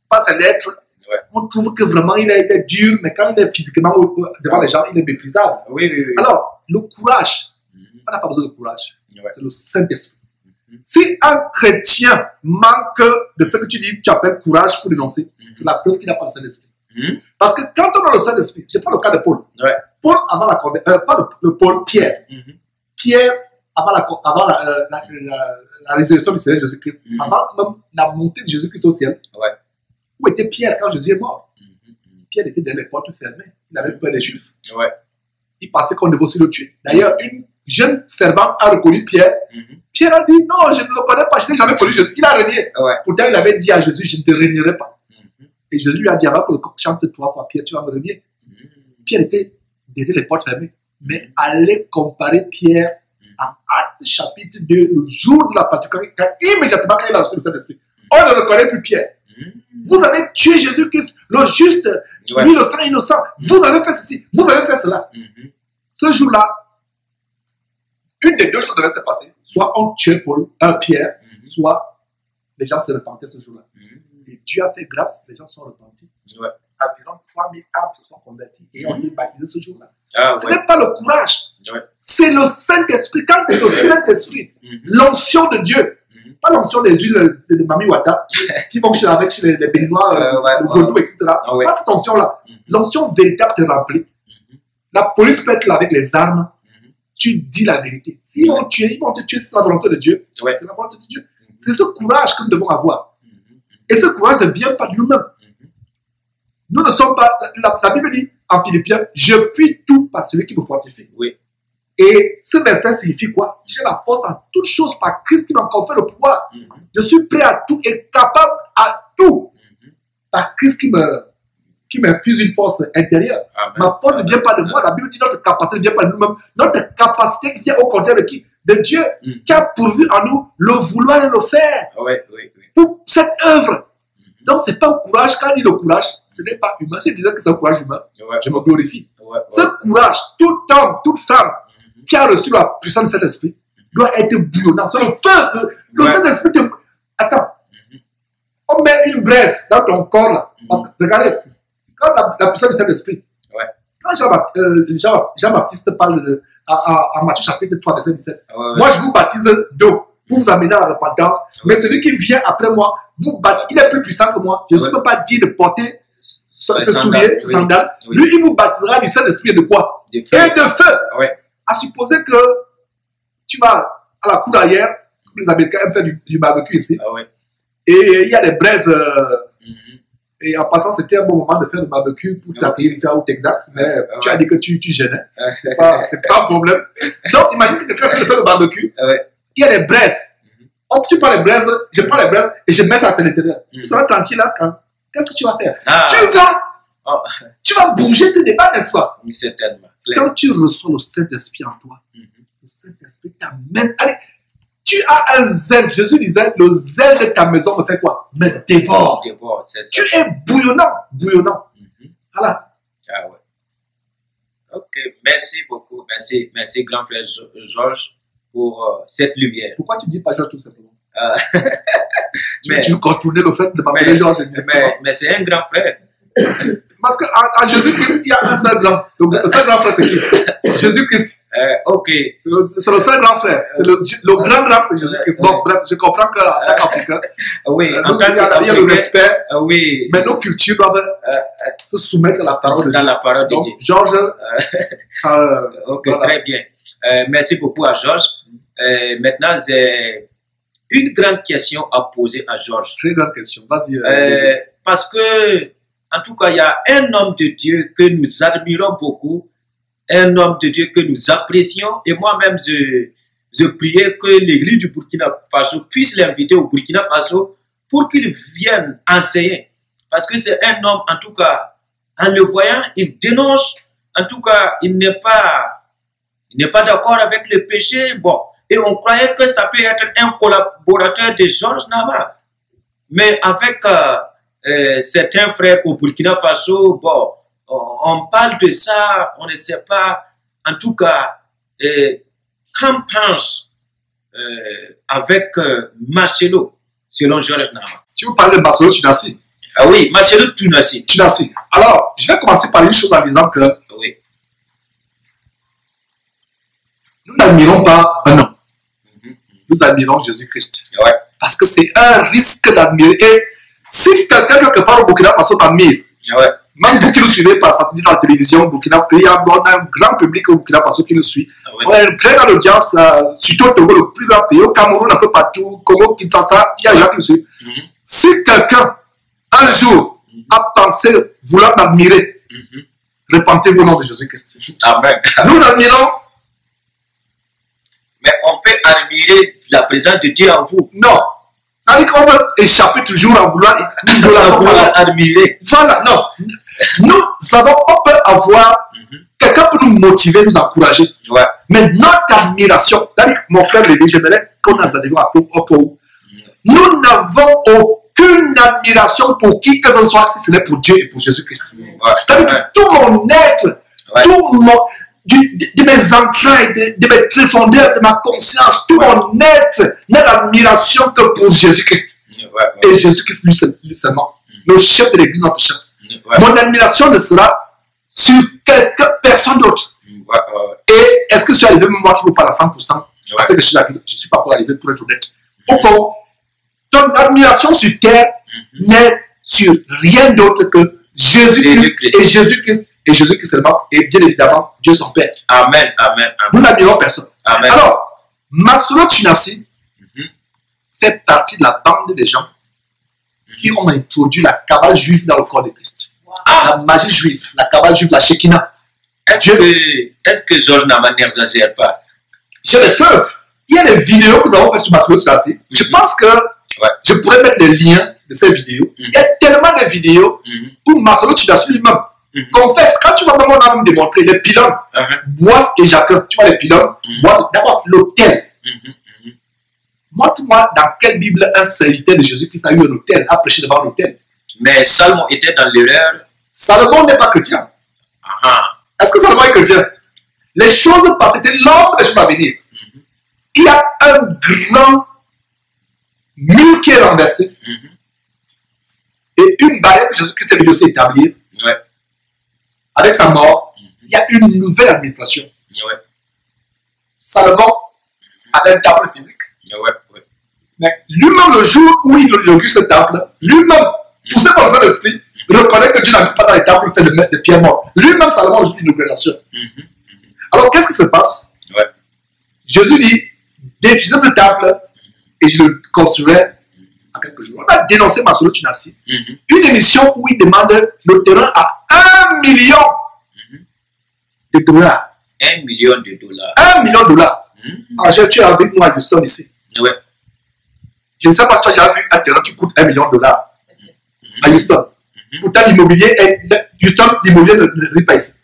pas ses lettres. On trouve que vraiment il est dur, mais quand il est physiquement devant les gens, il est méprisable. Alors, le courage, on n'a pas besoin de courage. C'est le Saint-Esprit. Si un chrétien manque de ce que tu dis, tu appelles courage pour dénoncer, c'est la preuve qu'il n'a pas le Saint-Esprit. Parce que quand on a le Saint-Esprit, je prends le cas de Paul. Ouais. Paul, avant la conversion, pas le Paul, Pierre. Pierre, avant la résurrection du Seigneur Jésus-Christ, avant même la montée de Jésus-Christ au ciel, où était Pierre quand Jésus est mort? Pierre était dans les portes fermées. Il avait peur des Juifs. Il pensait qu'on devait aussi le tuer. D'ailleurs, une jeune servante a reconnu Pierre. Pierre a dit, non, je ne le connais pas, je n'ai jamais connu Jésus. Il a renié. Pourtant, il avait dit à Jésus, je ne te renierai pas. Et Jésus lui a dit, avant que le coq chante 3 fois, Pierre, tu vas me renier. Pierre était derrière les portes fermées. Mais allez comparer Pierre à Actes chapitre 2, le jour de la Pentecôte, immédiatement quand il a reçu le Saint-Esprit. On ne reconnaît plus Pierre. Vous avez tué Jésus-Christ, le juste, lui le sang innocent. Vous avez fait ceci, vous avez fait cela. Ce jour-là, une des deux choses devait se passer. Soit on tuait Pierre, soit les gens se repentaient ce jour-là. Et Dieu a fait grâce, les gens sont repentis. Environ 3000 âmes se sont converties et ont été baptisées ce jour-là. Ce n'est pas le courage, c'est le Saint-Esprit. Quand c'est le Saint-Esprit, l'onction de Dieu, pas l'onction des huiles de Mami Wata qui vont chez les Béninois, le vaudou, etc. Pas cette onction-là. L'onction véritable te remplit. La police peut être là avec les armes. Tu dis la vérité. S'ils vont tuer, ils vont te tuer, c'est la volonté de Dieu. C'est la volonté de Dieu. C'est ce courage que nous devons avoir. Et ce courage ne vient pas de nous-mêmes. Nous ne sommes pas... La Bible dit en Philippiens, je puis tout par celui qui me fortifie. Et ce verset signifie quoi? J'ai la force en toutes choses par Christ qui m'a conféré le pouvoir. Je suis prêt à tout et capable à tout par Christ qui m'infuse une force intérieure. Ma force ne vient pas de moi. La Bible dit notre capacité ne vient pas de nous-mêmes. Notre capacité vient au contraire de qui? De Dieu, qui a pourvu en nous le vouloir et le faire. Pour cette œuvre. Donc, ce n'est pas un courage. Quand on dit le courage, ce n'est pas humain. Si je disais que c'est un courage humain, je me glorifie. Ce courage, tout homme, toute femme qui a reçu la puissance de cet esprit doit être bouillonnant. C'est le feu. Le Saint-Esprit te... Attends. On met une braise dans ton corps là. Parce que, regardez, quand la puissance du Saint-Esprit, quand Jean-Baptiste parle en Matthieu chapitre 3, verset 17, moi je vous baptise d'eau pour vous amener à la repentance, mais celui qui vient après moi, vous baptise, il est plus puissant que moi. Je ne suis pas dit de porter ses souliers, ses sandales. Lui, il vous baptisera du Saint-Esprit et de quoi? Et de feu. À supposer que tu vas à la cour arrière, comme les Américains aiment faire du barbecue ici, et il y a des braises. Et en passant, c'était un bon moment de faire le barbecue pour t'accueillir ici au Texas, mais tu as dit que tu gênais. C'est pas un problème. Donc, imagine que quelqu'un qui fait le barbecue, il y a des braises. Tu prends les braises, je prends les braises et je mets ça à l'intérieur. Tu seras tranquille là quand. Qu'est-ce que tu vas faire? Tu vas bouger tes débats, n'est-ce pas? Oui, certainement. Quand tu reçois le Saint-Esprit en toi, le Saint-Esprit t'amène. Allez, tu as un zèle. Jésus disait, le zèle de ta maison me fait quoi? Me dévore. Tu es bouillonnant. Voilà. Ok, merci beaucoup. Merci grand frère Georges pour cette lumière. Pourquoi tu ne dis pas Georges tout simplement? Tu veux contourner le fait de m'appeler Georges. Mais c'est un grand frère. Parce qu'en Jésus-Christ, il y a un seul grand. Donc, le seul grand frère, c'est qui? Jésus-Christ. Ok. C'est le seul grand frère. Le grand, c'est Jésus-Christ. Bon, bref, je comprends qu'en tant qu'Africain, oui, en tant qu'Africain, il y a le respect. Oui. Mais nos cultures doivent se soumettre à la parole de Dieu. Dans la parole de Dieu. Georges. Ok, voilà. Très bien. Merci beaucoup à Georges. Maintenant, j'ai une grande question à poser à Georges. Très grande question. Vas-y. Parce que, en tout cas, il y a un homme de Dieu que nous admirons beaucoup, un homme de Dieu que nous apprécions. Et moi-même, je priais que l'église du Burkina Faso puisse l'inviter au Burkina Faso pour qu'il vienne enseigner. Parce que c'est un homme, en tout cas, en le voyant, il dénonce. En tout cas, il n'est pas d'accord avec le péché. Bon, et on croyait que ça peut être un collaborateur de Georges Nama. Mais avec certains frères au Burkina Faso, bon, on parle de ça, on ne sait pas. En tout cas, qu'en pense avec Marcelo, selon Georges Nama? Tu veux parler de Marcelo Tunassi? Ah oui, Marcelo Tunassi. Alors, je vais commencer par une chose en disant que nous n'admirons pas un homme. nous admirons Jésus-Christ. Ouais. Parce que c'est un risque d'admirer. Et si quelqu'un quelque part au Burkina Faso m'admire, Ouais. même vous qui nous suivez par satellite dans la télévision, Burkina, il y a un grand public au Burkina Faso qui nous suit. Ouais. On a une très grande audience, surtout au Togo, le plus grand pays, au Cameroun, un peu partout, Congo, Kinshasa, il y a des gens qui nous suivent. Si quelqu'un, un jour, a pensé vouloir m'admirer, repentez-vous au nom de Jésus-Christ. Amen. Nous admirons. Mais on peut admirer la présence de Dieu en vous. Non. C'est-à-dire qu'on veut échapper toujours à vouloir Admirer. Voilà, non. Nous avons, on peut avoir, quelqu'un peut nous motiver, nous encourager. Ouais. Mais notre admiration, c'est-à-dire mon frère Lévi, j'aimerais qu'on a admiré à Pau. Nous n'avons aucune admiration pour qui que ce soit, si ce n'est pour Dieu et pour Jésus-Christ. Ouais. C'est-à-dire que tout mon être, tout mon, de mes entrailles, de mes tréfondeurs, de ma conscience, tout mon être n'a d'admiration que pour Jésus-Christ. Et Jésus-Christ lui seulement. Le chef de l'église, notre chef. Mon admiration ne sera sur personne d'autre. Et est-ce que je suis arrivé, moi qui vous parle à 100%, parce que je ne suis pas encore arrivé pour être honnête. Pourquoi ton admiration sur terre n'est sur rien d'autre que Jésus-Christ et Jésus-Christ et Jésus-Christ seulement, et bien évidemment Dieu son Père. Amen, amen, amen. Nous n'admirons personne. Amen. Alors, Masolo Chinassi fait partie de la bande des gens qui ont introduit la cabale juive dans le corps de Christ. La magie juive, la cabale juive, la Shekinah. Est-ce que Zol Naman n'exagère pas? J'ai des preuves. Il y a des vidéos que nous avons fait sur Masolo Chinassi. Je pense que je pourrais mettre les liens de ces vidéos. Il y a tellement de vidéos où Masolo Chinassi lui-même confesse. Quand tu vas même démontrer les pylônes, Boise et Jacques, tu vois les pylônes, Boise, d'abord l'autel. Montre-moi dans quelle Bible un serviteur de Jésus-Christ a eu un hôtel, a prêché devant l'hôtel. Mais Salomon était dans l'erreur. Salomon n'est pas chrétien. Est-ce que Salomon est chrétien? Les choses passées, c'était l'homme des choses à venir. Il y a un grand mur qui est renversé. Et une barrière que Jésus-Christ est venu aussi établir. Avec sa mort, il y a une nouvelle administration. Salomon avait un temple physique. Mais lui-même, le jour où il inaugure ce temple, lui-même, poussé par le Saint-Esprit, reconnaît que Dieu n'habite pas dans les temples faits de pierre morte. Lui-même, Salomon, le jour de l'inauguration. Alors, qu'est-ce qui se passe? Jésus dit, détruisez ce temple et je le construirai en quelques jours. On a dénoncé Masolo Chinassi. Une émission où il demande le terrain à 1 million de dollars. 1 million de dollars. 1 million de dollars. Alors, tu es avec nous à Houston ici. Je ne sais pas si tu as déjà vu un terrain qui coûte 1 million de dollars à Houston. Pourtant, l'immobilier est. Houston, l'immobilier ne vit pas ici.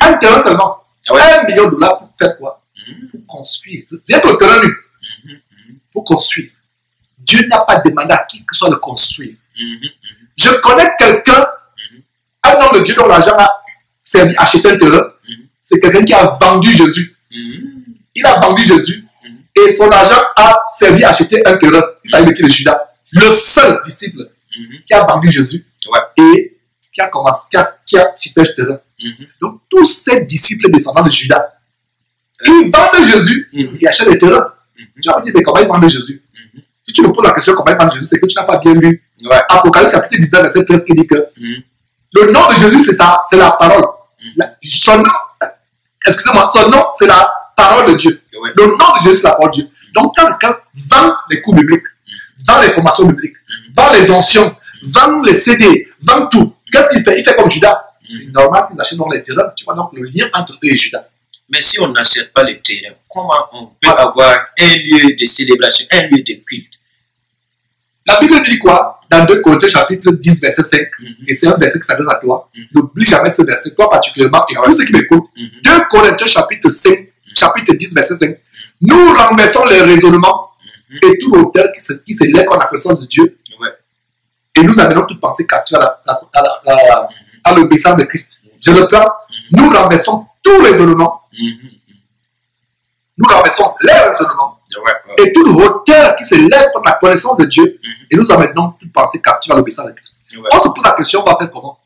Un terrain seulement. 1 million de dollars pour faire quoi? Pour construire. Rien que le terrain nu. Pour construire. Dieu n'a pas demandé à qui que ce soit de construire. Je connais quelqu'un, un homme de Dieu dont l'argent a servi à acheter un terrain. C'est quelqu'un qui a vendu Jésus. Il a vendu Jésus. Et son argent a servi à acheter un terrain. Il s'agit de qui? De Judas. Le seul disciple qui a vendu Jésus et qui a commencé, qui a acheté un terrain. Donc, tous ces disciples descendants de Judas, ils vendent Jésus et achètent des terrains. Tu vas me dire, mais comment ils vendent Jésus? Si tu me poses la question comment ils vendent Jésus, c'est que tu n'as pas bien lu Apocalypse chapitre 19, verset 13 qui dit que le nom de Jésus, c'est la parole. Son nom, excusez-moi, son nom, c'est la parole de Dieu. Le nom de Jésus, c'est la parole de Dieu. Donc, quand quelqu'un vend les cours bibliques, vend les formations bibliques, vend les oncions, vend les CD, vend tout, qu'est-ce qu'il fait? Il fait comme Judas. C'est normal qu'ils achètent dans les terrains. Tu vois donc le lien entre eux et Judas. Mais si on n'achète pas les terrains, comment on peut avoir un lieu de célébration, un lieu de culte? La Bible dit quoi? Dans 2 Corinthiens chapitre 10, verset 5, et c'est un verset qui s'adresse à toi. N'oublie jamais ce verset, toi particulièrement, et tous ceux qui m'écoutent. 2 Corinthiens chapitre 5, chapitre 10, verset 5. Nous renversons les raisonnements et tout l'autel qui s'élève en la connaissance de Dieu. Et nous amenons toute pensée captive à l'obéissance de Christ. Je le prends. Nous renversons tout raisonnement. Nous renversons les raisonnements. Et toute hauteur qui s'élève contre la connaissance de Dieu. Et nous amenons toute pensée captive à l'obéissance de Christ. On se pose la question, on va faire comment?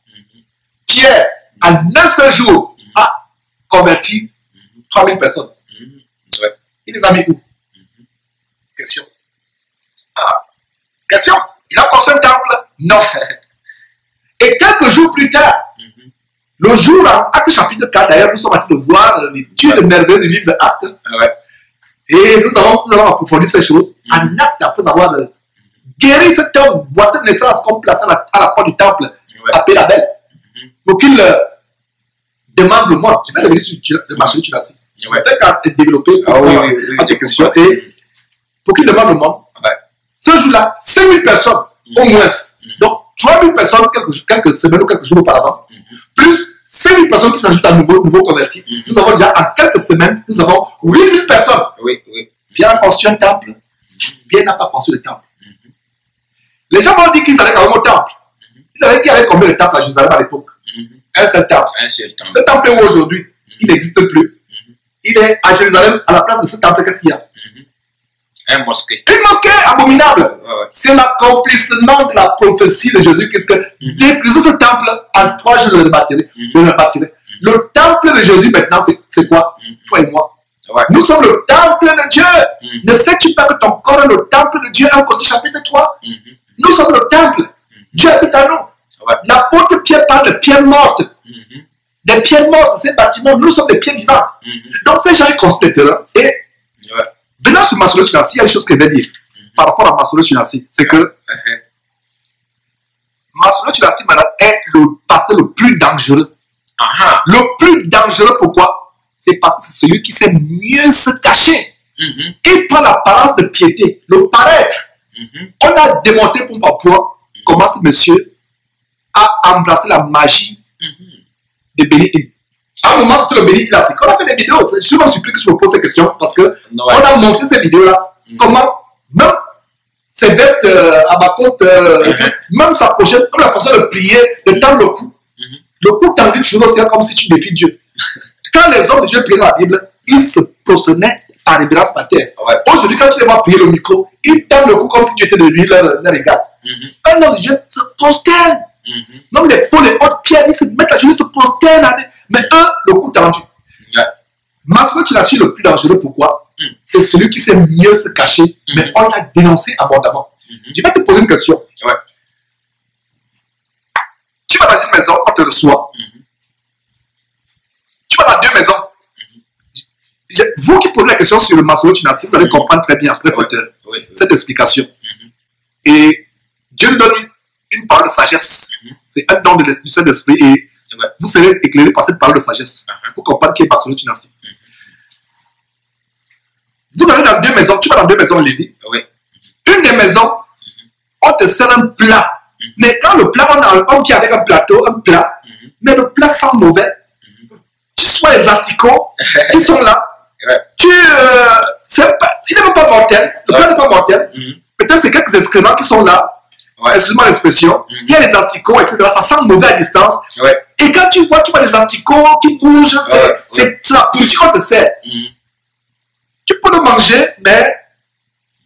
Pierre, en un seul jour, a converti 3000 personnes. Il les a mis où? Question. Ah. Question. Il a construit un temple? Non. Et quelques jours plus tard, le jour en Actes chapitre 4, d'ailleurs, nous sommes en train de voir l'étude de merveille du livre de Actes. Et nous avons approfondi ces choses. En Actes, après avoir guéri cet homme, boiteux de naissance, comme placé à la porte du temple, appelé Abel, pour qu'il demande le monde. Je vais revenir sur Marcellus Tunassi. Je vais développer cette question. Et pour qu'il demande le monde, ce jour-là, 5000 personnes, au moins. Donc, 3000 personnes quelques semaines ou quelques jours auparavant, plus 5000 personnes qui s'ajoutent à nouveau convertis. Nous avons déjà, en quelques semaines, nous avons 8000 personnes. Pierre a construit un temple. Pierre n'a pas construit le temple. Les gens m'ont dit qu'ils allaient quand même au temple. Ils avaient dit qu'il y avait combien de temples à Jérusalem à l'époque? Un seul temple. Ce temple où aujourd'hui, il n'existe plus. Il est à Jérusalem, à la place de ce temple, qu'est-ce qu'il y a? Un mosquée. Une mosquée abominable. C'est l'accomplissement de la prophétie de Jésus. Qu'est-ce que détruisez ce temple en 3 jours de le bâtir. Le temple de Jésus maintenant, c'est quoi? Toi et moi. Nous sommes le temple de Dieu. Ne sais-tu pas que ton corps est le temple de Dieu? 1 Corinthiens chapitre 3. Nous sommes le temple. Dieu habite à nous. L'apôtre Pierre parle de pierres mortes. Des pierres mortes, ces bâtiments, nous sommes des pierres vivantes. Donc ces gens ils construisent le terrain. Et venant sur Marcellus Tunassi, il y a une chose que je vais dire par rapport à Marcellus Tunassi. C'est que Marcellus Tunassi maintenant est le pasteur le plus dangereux. Le plus dangereux, pourquoi? C'est parce que c'est celui qui sait mieux se cacher. Il prend l'apparence de piété, le paraître. On a démontré pour ma point comment ce monsieur a embrassé la magie de Benny Hinn. À un moment, c'était le Benny Hinn Afrique. On a fait des vidéos. Je suis même surpris que je me pose ces questions parce que on a montré ces vidéos-là. Comment, même ses vestes à bas coste, même sa pochette, même la façon de prier, de tendre le cou. Le cou tendu toujours aussi comme si tu défies Dieu. Quand les hommes de Dieu priaient la Bible, ils se prosternaient par révérence par terre. Aujourd'hui, quand tu les vois prier le micro, ils tendent le cou comme si tu étais de lui, leur égale. Un homme de Dieu se prosterne. Même les pauvres, les hautes pierres, ils se mettent à genoux, ils se prosternent. Mais eux, le cou tendu. Marcellus Tunassi le plus dangereux, pourquoi? C'est celui qui sait mieux se cacher, mais on l'a dénoncé abondamment. Je vais te poser une question. Tu vas dans une maison, on te reçoit. Tu vas dans 2 maisons. Vous qui posez la question sur le Marcellus Tunassi, vous allez comprendre très bien après cette explication. Et Dieu nous donne une parole de sagesse. C'est un don du Saint-Esprit et vous serez éclairés par cette parole de sagesse pour comprendre qui est Marcellus Tunassi. Vous allez dans 2 maisons, tu vas dans 2 maisons en Lévis. Une des maisons, on te sert un plat. Mais quand le plat, on vient avec un plateau, un plat, mais le plat sent mauvais. Tu sois les articles qui sont là. Il n'est même pas mortel. Le plat n'est pas mortel. Peut-être c'est quelques excréments qui sont là. Excuse-moi l'expression. Il y a les articles, etc. Ça sent mauvais à distance. Et quand tu vois les articles qui bougent, c'est la pourriture qu'on te sert. Tu peux le manger, mais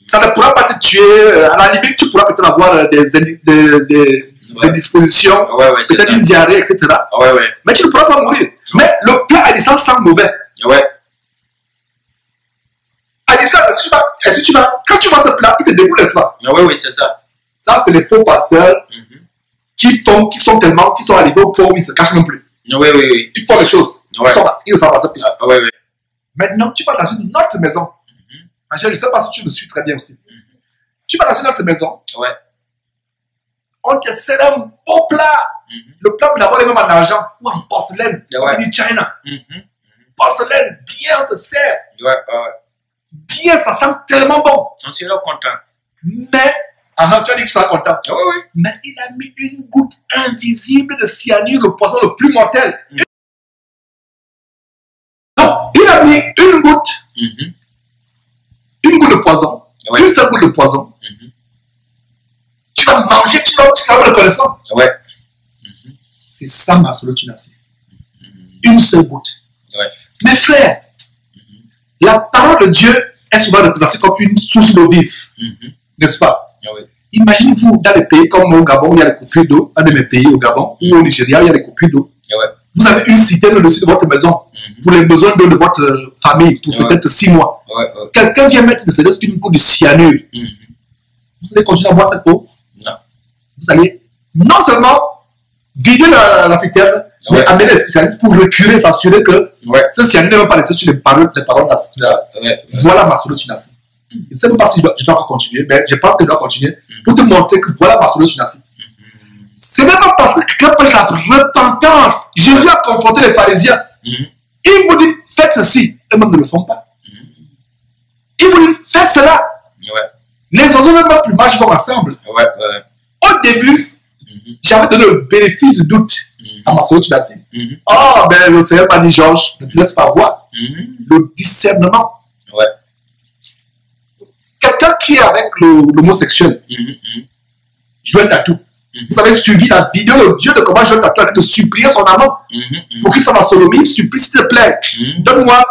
ça ne pourra pas te tuer. À la limite, tu pourras peut-être avoir des indispositions, peut-être une diarrhée, etc. Mais tu ne pourras pas mourir. Mais le plat à distance sent mauvais. À distance, quand tu vois ce plat, il te dégoûte, n'est-ce pas? Oui, c'est ça. Ça, c'est les faux pasteurs qui sont arrivés au point où ils ne se cachent même plus. Ils font les choses. Ils ne savent pas ça plus. Maintenant, tu vas dans une autre maison. Je ne sais pas si tu me suis très bien aussi. Tu vas dans une autre maison. On te sert un beau plat. Le plat, d'abord, est même en argent ou en porcelaine. On dit China. Porcelaine, bien, on te sert. Bien, ça sent tellement bon. On sera content. Mais, tu as dit que tu seras content. Mais il a mis une goutte invisible de cyanure, le poison le plus mortel. Donc, il a mis une goutte de poison, une seule goutte de poison. Tu vas manger, tu vas le connaissant. C'est ça, Marcellus Tunassi. Une seule goutte. Mes frères, la parole de Dieu est souvent représentée comme une source d'eau vive. N'est-ce pas? Imaginez-vous dans des pays comme au Gabon où il y a des coupures d'eau, un de mes pays au Gabon, ou au Nigeria où il y a des coupures d'eau. Vous avez une citerne au-dessus de votre maison. pour les besoins de votre famille, pour peut-être 6 mois. Quelqu'un vient mettre une peau de cyanure. Vous allez continuer à boire cette eau? Non. Vous allez non seulement vider la citerne, mais amener les spécialistes pour reculer, s'assurer que ce cyanure ne va pas laisser sur les paroles de la citerne. Voilà Masolo Chinassi. Je ne sais pas si je dois continuer, mais je pense que je dois continuer pour te montrer que voilà Masolo Chinassi. Ce n'est pas parce que quelqu'un prêche la repentance. Jésus a confronté les pharisiens. Il vous dit, faites ceci. Eux-mêmes ne le font pas. Il vous dit, faites cela. Les oiseaux de ma plumage vont ensemble. Au début, j'avais donné le bénéfice du doute à Masolo Chinassi. Oh, ben le Seigneur m'a dit, Georges, ne te laisse pas voir. Le discernement. Quelqu'un qui est avec l'homosexuel, joue à tout. Vous avez suivi la vidéo de Dieu de comment jouer à tout avec de supplier son amant pour qu'il fasse la sodomie. Supplie, s'il te plaît, donne-moi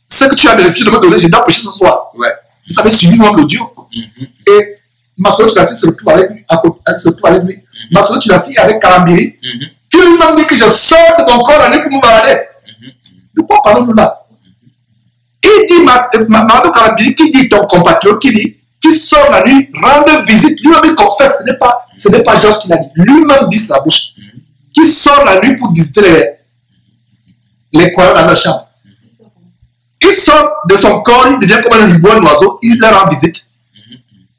ce que tu as l'habitude de me donner, je dois prêcher ce soir. Vous avez suivi l'homme de Dieu. Et Masolo Chinassi se retrouve avec lui. Masolo Chinassi avec Karambiri, qui lui-même dit que je sors de mon corps la nuit pour me balader. De quoi parlons-nous là? Il dit, Mamadou Karambiri, qui dit ton compatriote, qui sort la nuit, rendre visite, lui-même il confesse, ce n'est pas Georges qui l'a dit, lui-même dit sa bouche, qui sort la nuit pour visiter les croyants dans leur chambre. Il sort de son corps, il devient comme un hibou, un oiseau, il leur rend visite.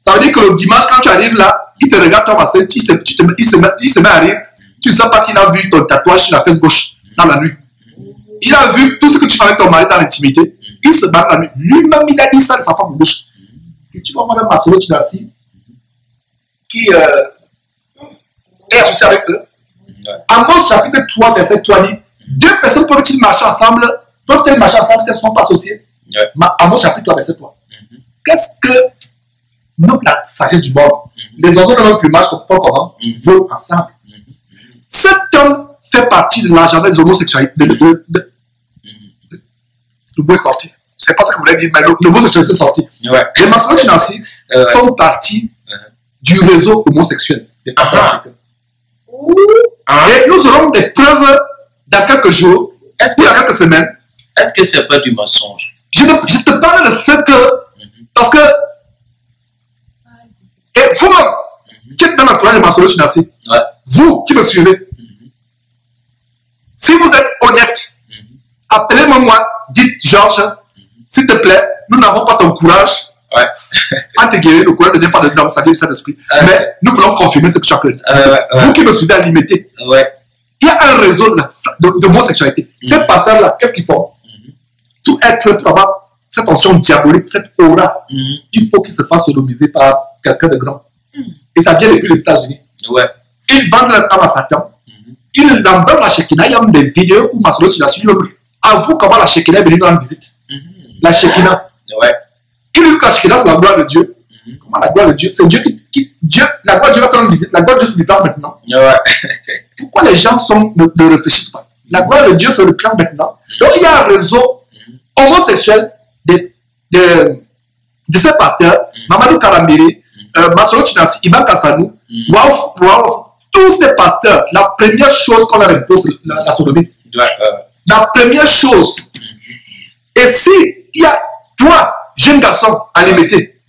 Ça veut dire que le dimanche, quand tu arrives là, il te regarde, toi, il se met à rire. Tu ne sais pas qu'il a vu ton tatouage sur la fesse gauche dans la nuit. Il a vu tout ce que tu fais avec ton mari dans l'intimité. Il se bat la nuit. Lui-même, il a dit ça de sa propre bouche. Et tu vois Madame Masolo Chinassi qui est associée avec eux. Amos chapitre 3, verset 3 dit, deux personnes peuvent-ils marcher ensemble? Peuvent-elles marcher ensemble si elles ne sont pas associées? Amos chapitre 3, verset 3. Qu'est-ce que même la sagesse du monde, les oiseaux de notre plumage font comment? Volent ensemble. Cet homme fait partie de l'agenda des homosexualités. Le mot est sorti. Je ne sais pas ce que vous voulez dire, mais le mot est sorti. Les Masolo Chinassi font partie du réseau homosexuel des Africains. Et nous aurons des preuves dans quelques jours, ou dans quelques semaines. Est-ce que ce n'est pas du mensonge? Je te parle de ce que. Parce que. Et vous-même, qui êtes dans l'entourage de Masolo Chinassi, vous qui me suivez, si vous êtes honnête, appelez-moi, dites Georges, s'il te plaît, nous n'avons pas ton courage. Entre guillemets, le courage ne vient pas de l'homme, ça vient du Saint-Esprit. Mais nous voulons confirmer ce que tu as cru. Vous qui me suivez à l'imiter, il y a un réseau d'homosexualité. Ces pasteurs-là, qu'est-ce qu'ils font? Tout être pour avoir cette onction diabolique, cette aura, il faut qu'ils se fassent sodomiser par quelqu'un de grand. Et ça vient depuis les États-Unis. Ils vendent leur âme à Satan. Ils embrassent la Shekinah. Il y a même des vidéos où Masolo Chinassi avoue comment la Shekinah est venue dans une visite. La Shekinah. Ils disent que la Shekinah, c'est la gloire de Dieu. Comment la gloire de Dieu? C'est Dieu la gloire de Dieu va faire une visite. La gloire de Dieu se déplace maintenant. Pourquoi les gens ne réfléchissent pas? La gloire de Dieu se déplace maintenant. Donc il y a un réseau homosexuel de ces pasteurs, Mamadou Karambiri, Masolo Chinassi, Ivan Kassanou, tous ces pasteurs, la première chose qu'on leur impose, la sodomie. La première chose. Et si il y a toi, jeune garçon, à l'imiter,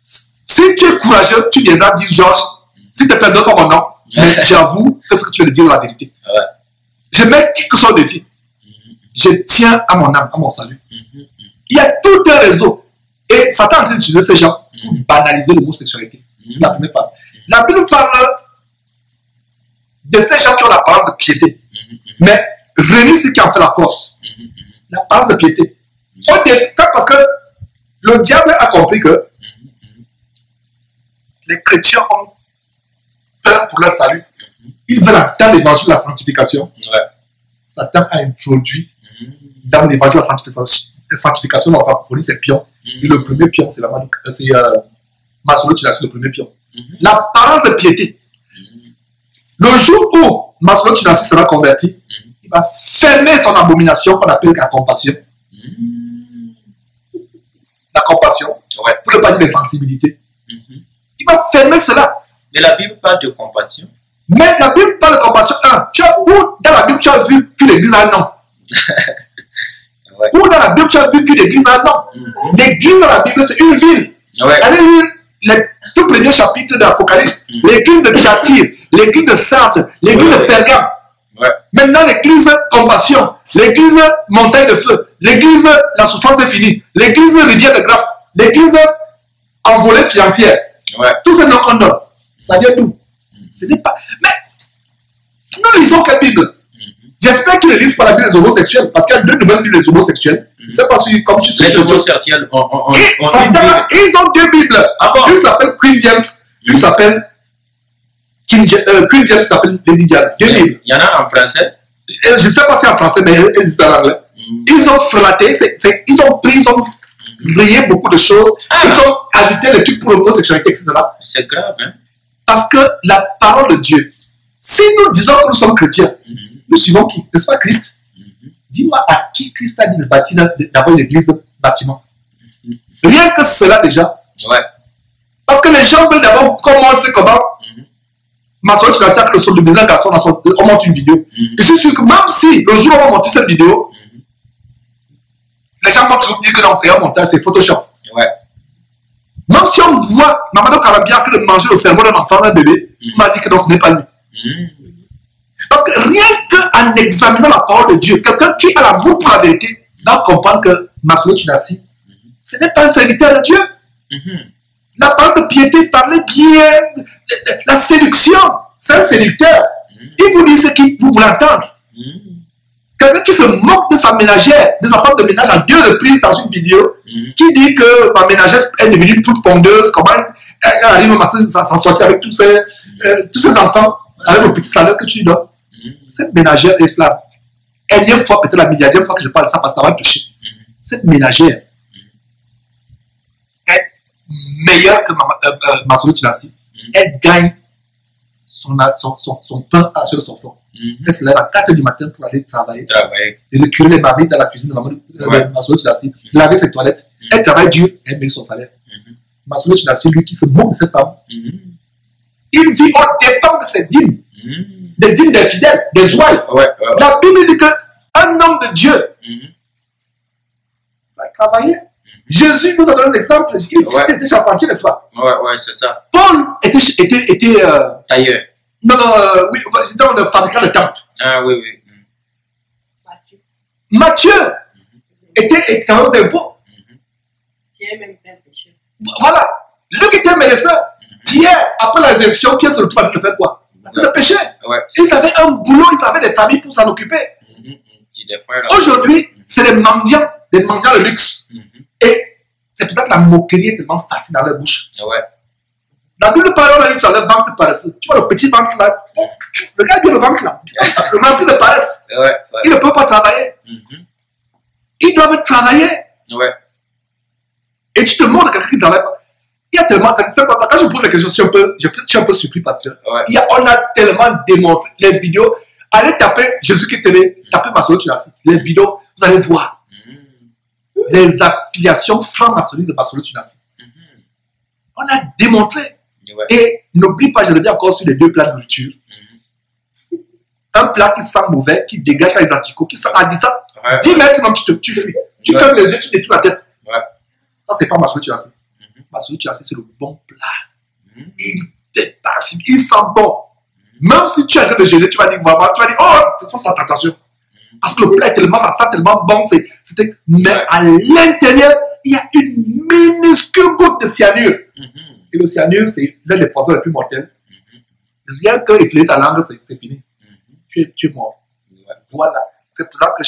si tu es courageux, tu viendras dire Georges, s'il te plaît, donne-moi mon nom, mais j'avoue que ce que tu veux dire est la vérité. Je mets qui que soit le défi. Je tiens à mon âme, à mon salut. Il y a tout un réseau. Et Satan est en train d'utiliser ces gens pour banaliser l'homosexualité. C'est la première phase. La Bible parle de ces gens qui ont l'apparence de piété. Mais réunir ce qui en fait la force. L'apparence de piété. Parce que le diable a compris que les chrétiens ont peur pour leur salut. Ils veulent entendre l'évangile de la sanctification. Satan a introduit dans l'évangile de la sanctification, on va fournir ses pions. Et le premier pion, c'est Masolo Chinassi, le premier pion. L'apparence de piété. Le jour où Masolo Chinassi sera converti, il va fermer son abomination qu'on appelle la compassion. La compassion, pour ne pas dire l'insensibilité. Il va fermer cela. Mais la Bible parle de compassion. Mais la Bible parle de compassion. Où dans la Bible tu as vu que l'Église a un nom? la Bible, tu as vu qu'une église a un nom. L'église dans la Bible, c'est une ville. Allez lire les tout premiers chapitres de l'Apocalypse. L'église de Thyatire, l'église de Sardes, l'église de Pergame. Maintenant, l'église Compassion, l'église Montagne de Feu, l'église La Souffrance est finie, l'église Rivière de Grâce, l'église Envolée financière. Tous ces noms qu'on donne, ça vient d'où? Ce n'est pas. Mais nous lisons quelle Bible? J'espère qu'ils ne lisent pas la Bible des homosexuels, parce qu'il y a deux nouvelles Bibles des homosexuels. Je ne sais pas si, comme tu sais, les homosexuels ils ont deux Bibles. Une s'appelle Queen James, une s'appelle Queen James s'appelle Lady Diana. Deux Bibles. Il y en a en français. Je ne sais pas si en français, mais elles existent en anglais. Ils ont frelaté, ils ont pris, ils ont rayé beaucoup de choses, ils ont ajouté les trucs pour l'homosexualité, etc. C'est grave, hein? Parce que la parole de Dieu, si nous disons que nous sommes chrétiens, nous suivons qui? N'est-ce pas Christ? Dis-moi à qui Christ a dit de bâtir d'abord une église de bâtiment. Rien que cela déjà. Parce que les gens veulent d'abord montrer comment ma soeur, tu l'as fait avec le son de bizarre garçon, on monte une vidéo. Je suis sûr que même si le jour où on va monter cette vidéo, les gens vont toujours dire que non, c'est un montage, c'est Photoshop. Même si on voit Mamadou Karambia que de manger le cerveau d'un enfant, d'un bébé, on m'a dit que non, ce n'est pas lui. Parce que rien qu'en examinant la parole de Dieu, quelqu'un qui a l'amour pour la vérité doit comprendre que Massoulou Tunassi, ce n'est pas un serviteur de Dieu. La parole de piété, parler bien, la séduction, c'est un séducteur. Il vous dit ce qu'il vous l'entendre. Quelqu'un qui se moque de sa ménagère, de sa femme de ménage en 2 reprises dans une vidéo, qui dit que ma ménagère est devenue toute pondeuse, comment elle arrive à s'en sortir avec tous ces enfants, avec le petit salaire que tu lui donnes. Cette ménagère est cela. Énième fois, peut-être la milliardième fois que je parle de ça parce que ça va me toucher. Cette ménagère est meilleure que Massoulou Tunassi. Elle gagne son pain à son fond. Elle se lève à 4 du matin pour aller travailler. Et récurer les marmites dans la cuisine de Massoulou Tunassi. Laver ses toilettes. Elle travaille dur et elle met son salaire. Massoulou Tunassi, lui qui se moque de cette femme, il vit au dépend de ses dîmes. Des dîmes des fidèles, des ouailles. La Bible dit qu'un homme de Dieu va travailler. Jésus nous a donné un exemple. Il était charpentier, n'est-ce pas? C'est ça. Paul était tailleur. Non, oui, dans le fabricant de tentes. Matthieu était travailleur aux impôts. Voilà. Luc était médecin. Pierre, après la résurrection, Pierre se retrouve à faire quoi? Le péché. Ils avaient un boulot, ils avaient des familles pour s'en occuper. Aujourd'hui, c'est des mendiants de luxe. Et c'est peut-être la moquerie est tellement facile dans leur bouche. La Bible parle, on a dit tout à l'heure, ventre paresseux. Tu vois le petit ventre là, regarde bien le ventre là, le rempli de paresse. Il ne peut pas travailler. Ils doivent travailler. Et tu te montres à quelqu'un qui ne travaille pas. Il y a tellement, quand je pose des questions, je suis un peu surpris parce que on a tellement démontré les vidéos. Allez taper Jésus-Christ TV, tapez Massoulou Tunassi. Les vidéos, vous allez voir les affiliations franc-maçonniques de Massoulou Tunassi. On a démontré. Et n'oublie pas, je le dis encore sur les 2 plats de nourriture. Un plat qui sent mauvais, qui dégage les anticorps, qui sent à distance. 10 mètres, même tu fuis. Tu fermes les yeux, tu détruis la tête. Ça, c'est pas Massoulou Tunassi. Massoulou Tunassi, c'est le bon plat. Il sent bon. Même si tu es en train de gêner, tu vas dire, oh, ça c'est la tentation. Parce que le plat est tellement, ça sent tellement bon. Mais à l'intérieur, il y a une minuscule goutte de cyanure. Et le cyanure, c'est l'un des poisons les plus mortels. Rien que effleurer ta langue, c'est fini. Tu es mort. Voilà. C'est pour ça que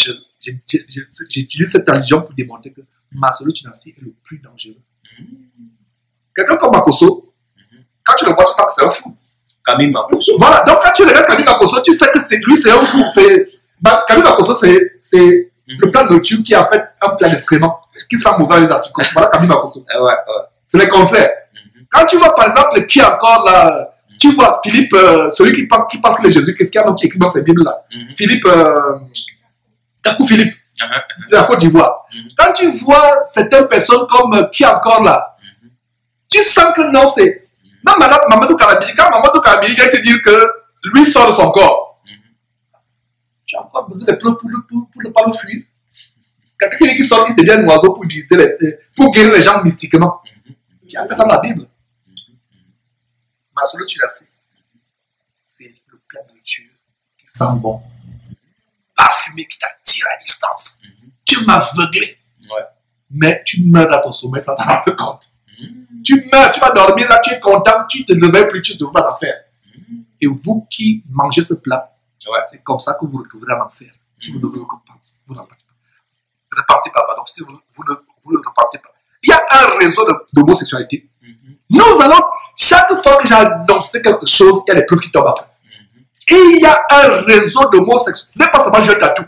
j'utilise cette allusion pour démontrer que Massoulou Tunassi est le plus dangereux. Quelqu'un comme Makosso, quand tu le vois, tu sais que c'est un fou. Camille Makosso. Voilà, donc quand tu regardes Camille Makosso, tu sais que lui, c'est un fou. Camille Makosso, c'est le plat de nourriture qui est en fait un plat d'excréments, qui sent mauvais les articles. Voilà Camille Makosso. C'est le contraire. Quand tu vois par exemple, qui encore là, tu vois Philippe, celui qui pense que le Jésus, qu'est-ce qu'il y a qui écrit dans ces Bibles là? Philippe, Kakou Philippe, de la Côte d'Ivoire. Quand tu vois certaines personnes comme qui encore là, tu sens que non, c'est. Même Mamadou Karambili, quand Mamadou Karambili vient te dire que lui sort de son corps, tu as encore besoin de preuves pour ne pas le fuir. Quelqu'un qui sort, il devient un oiseau pour visiter pour guérir les gens mystiquement. Qui a fait ça dans la Bible. Masolo Tunasi, c'est le plat de nourriture qui sent bon. Parfumé qui t'attire à distance. Tu m'as aveuglé. Mais tu meurs dans ton sommeil sans t'en rendre compte. Tu meurs, tu vas dormir là, tu es content, tu te réveilles plus, tu te trouves en enfer. Et vous qui mangez ce plat, c'est comme ça que vous retrouverez en enfer. Si vous ne vous repentez pas. Repentez pas, pardon. Si vous ne repentez pas. Il y a un réseau d'homosexualité. Nous allons, chaque fois que j'ai annoncé quelque chose, il y a des preuves qui tombent après. Et il y a un réseau d'homosexuels. Ce n'est pas seulement jouer tatou.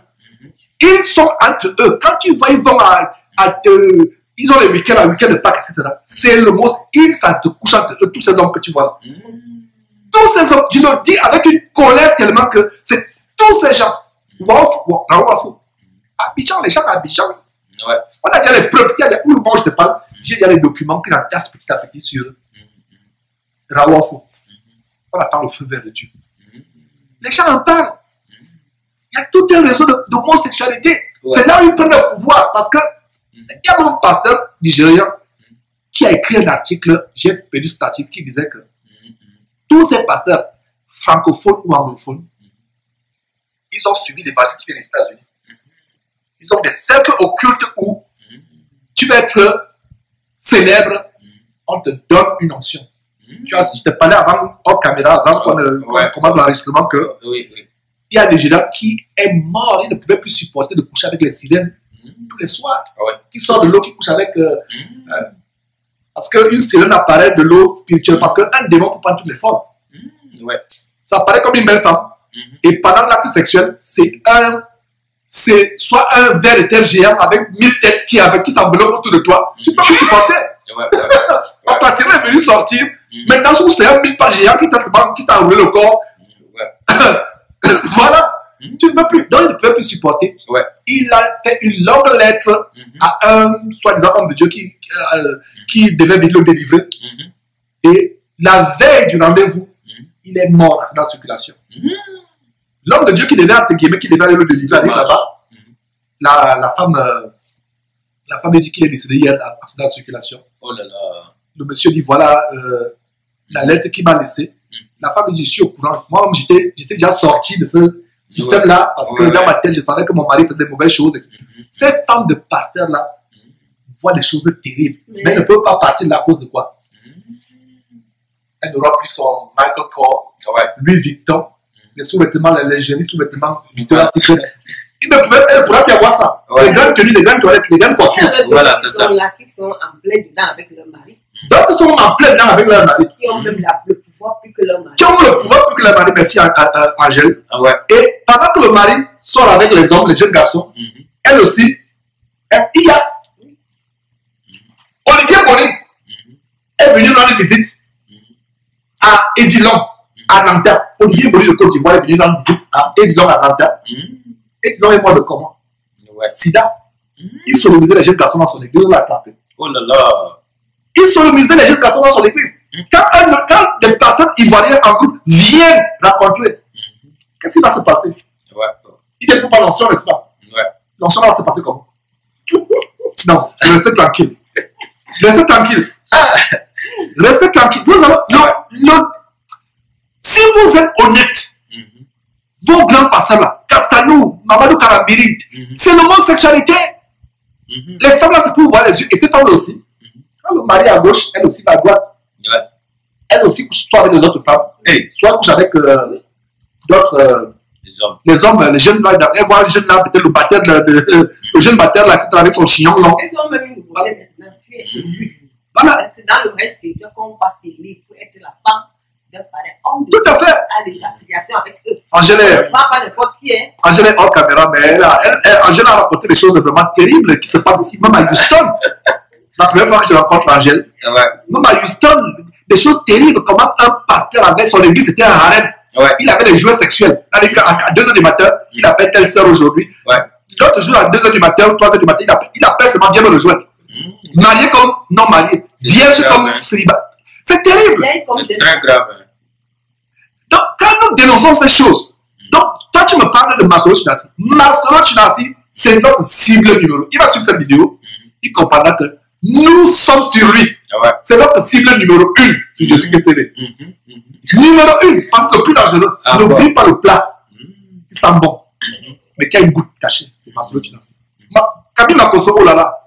Ils sont entre eux. Quand tu vois, ils vont ils ont les week-ends de Pâques, etc. C'est le mot. Ils s'entrecouchent entre eux, tous ces hommes que tu vois là. Tous ces hommes, je le dis avec une colère tellement que c'est tous ces gens. Abidjan, les gens à Abidjan. On a déjà les preuves. Il y a des, où moi je te parle, j'ai déjà les documents qui l'entassent petit à petit sur Rawafo. On attend le feu vert de Dieu. Les gens en parlent. Il y a tout un réseau d'homosexualité. C'est là où ils prennent le pouvoir. Parce que il y a mon pasteur nigérien qui a écrit un article, j'ai perdu cet article, qui disait que tous ces pasteurs francophones ou anglophones, ils ont suivi l'évangile qui vient des États-Unis. Ils ont des cercles occultes où tu vas être célèbre, on te donne une onction. Tu vois, je te parlais avant, hors caméra, avant qu'on commence l'enregistrement, que il y a un Nigérian qui est mort, il ne pouvait plus supporter de coucher avec les sirènes tous les soirs. Qui sort de l'eau, qui couche avec... parce qu'une sirène apparaît de l'eau spirituelle, parce qu'un démon peut prendre toutes les formes. Ça apparaît comme une belle femme. Et pendant l'acte sexuel, c'est soit un ver de terre géant avec 1000 têtes qui s'enveloppent autour de toi. Tu peux plus supporter. Parce que la sirène est venue sortir. Maintenant, c'est un 1000 pas géant qui t'a enroulé le corps. Voilà. Tu ne peux plus. Donc, il ne peut plus supporter. Il a fait une longue lettre à un soi-disant homme de Dieu qui devait venir le délivrer. Et la veille du rendez-vous, il est mort accident de circulation. L'homme de Dieu qui devait aller le délivrer, aller là-bas, la femme dit qu'il est décédé hier accident de circulation. Oh là là. Le monsieur dit voilà la lettre qu'il m'a laissée. La femme dit je suis au courant. Moi, j'étais déjà sorti de ce système-là parce que dans ma tête, je savais que mon mari faisait des mauvaises choses. Ces femmes de pasteurs-là voient des choses terribles, mais elles ne peuvent pas partir de la cause de quoi? Elle n'aura plus son Michael Kors, Louis Vuitton, les sous-vêtements, les légéries sous-vêtements, Victoria's Secret. Elle ne pourra plus avoir ça. Les grandes tenues, les grandes toilettes, les grandes coiffures. Voilà, c'est ça. Là qui sont en plein dedans avec leur mari. Donc, ils sont en plein dedans avec leur mari. Qui ont même le pouvoir plus que leur mari. Qui ont le pouvoir plus que leur mari, merci Angèle. Et pendant que le mari sort avec les hommes, les jeunes garçons, elle aussi, il y a Olivier Bonny est venu rendre visite à Edilon, à Nanterre. Olivier Bonny de Côte d'Ivoire est venu rendre visite à Edilon, à Nanterre. Edilon est mort de comment? Sida. Il sodomisait les jeunes garçons dans son église, on l'a attrapé. Oh là là. Il sodomisait les jeunes garçons dans son église. Quand des personnes ivoiriennes en groupe viennent rencontrer, qu'est-ce qui va se passer? Il ne faut pas l'onction, n'est-ce pas? L'onction va se passer comment? Non, restez tranquille. Restez tranquille. Restez tranquille. Nous allons. Si vous êtes honnête, vos grands pasteurs là, Castanou, Mamadou Karambiri, c'est l'homosexualité. Les femmes là, c'est pour voir les yeux. Et ces femmes là aussi, quand le mari est à gauche, elle aussi va à droite. Elle aussi couche soit avec les autres femmes, soit couche avec d'autres. Les hommes, les jeunes là, elle voit le jeune là, peut-être le jeune batteur là, c'est avec son chignon long. Ils ont même une nouvelle maintenant, tu es élu. Voilà. C'est dans le reste des gens qu'on va t'élire pour être la femme d'un parent homme. Tout à fait. A des affiliations avec eux. Angèle est. Pas n'importe qui est. Angèle est hors caméra, mais Angèle a raconté des choses vraiment terribles qui se passent ici, même à Houston. C'est la première fois que je rencontre Angèle. Même à Houston, des choses terribles. Comment un pasteur avait son église, c'était un harem. Il avait des jouets sexuels. À 2h du matin, il appelle telle sœur aujourd'hui. L'autre jour, à 2h du matin ou 3h du matin, il appelle seulement viens me rejoindre. Marié comme non marié. Vierge comme célibat. C'est terrible. C'est très grave. Donc, quand nous dénonçons ces choses, donc, toi, tu me parles de Masolo Tunasi. Masolo Tunasi, c'est notre cible numéro. Il va suivre cette vidéo, il comprendra que nous sommes sur lui. Ouais. C'est notre cible numéro 1 sur Jésus-Christ TV. Numéro 1, parce que le plus dangereux, n'oublie pas le plat. Il sent bon, mais qui a une goutte cachée. C'est Masolo qui l'a dit. Camille Makoso, oh là là.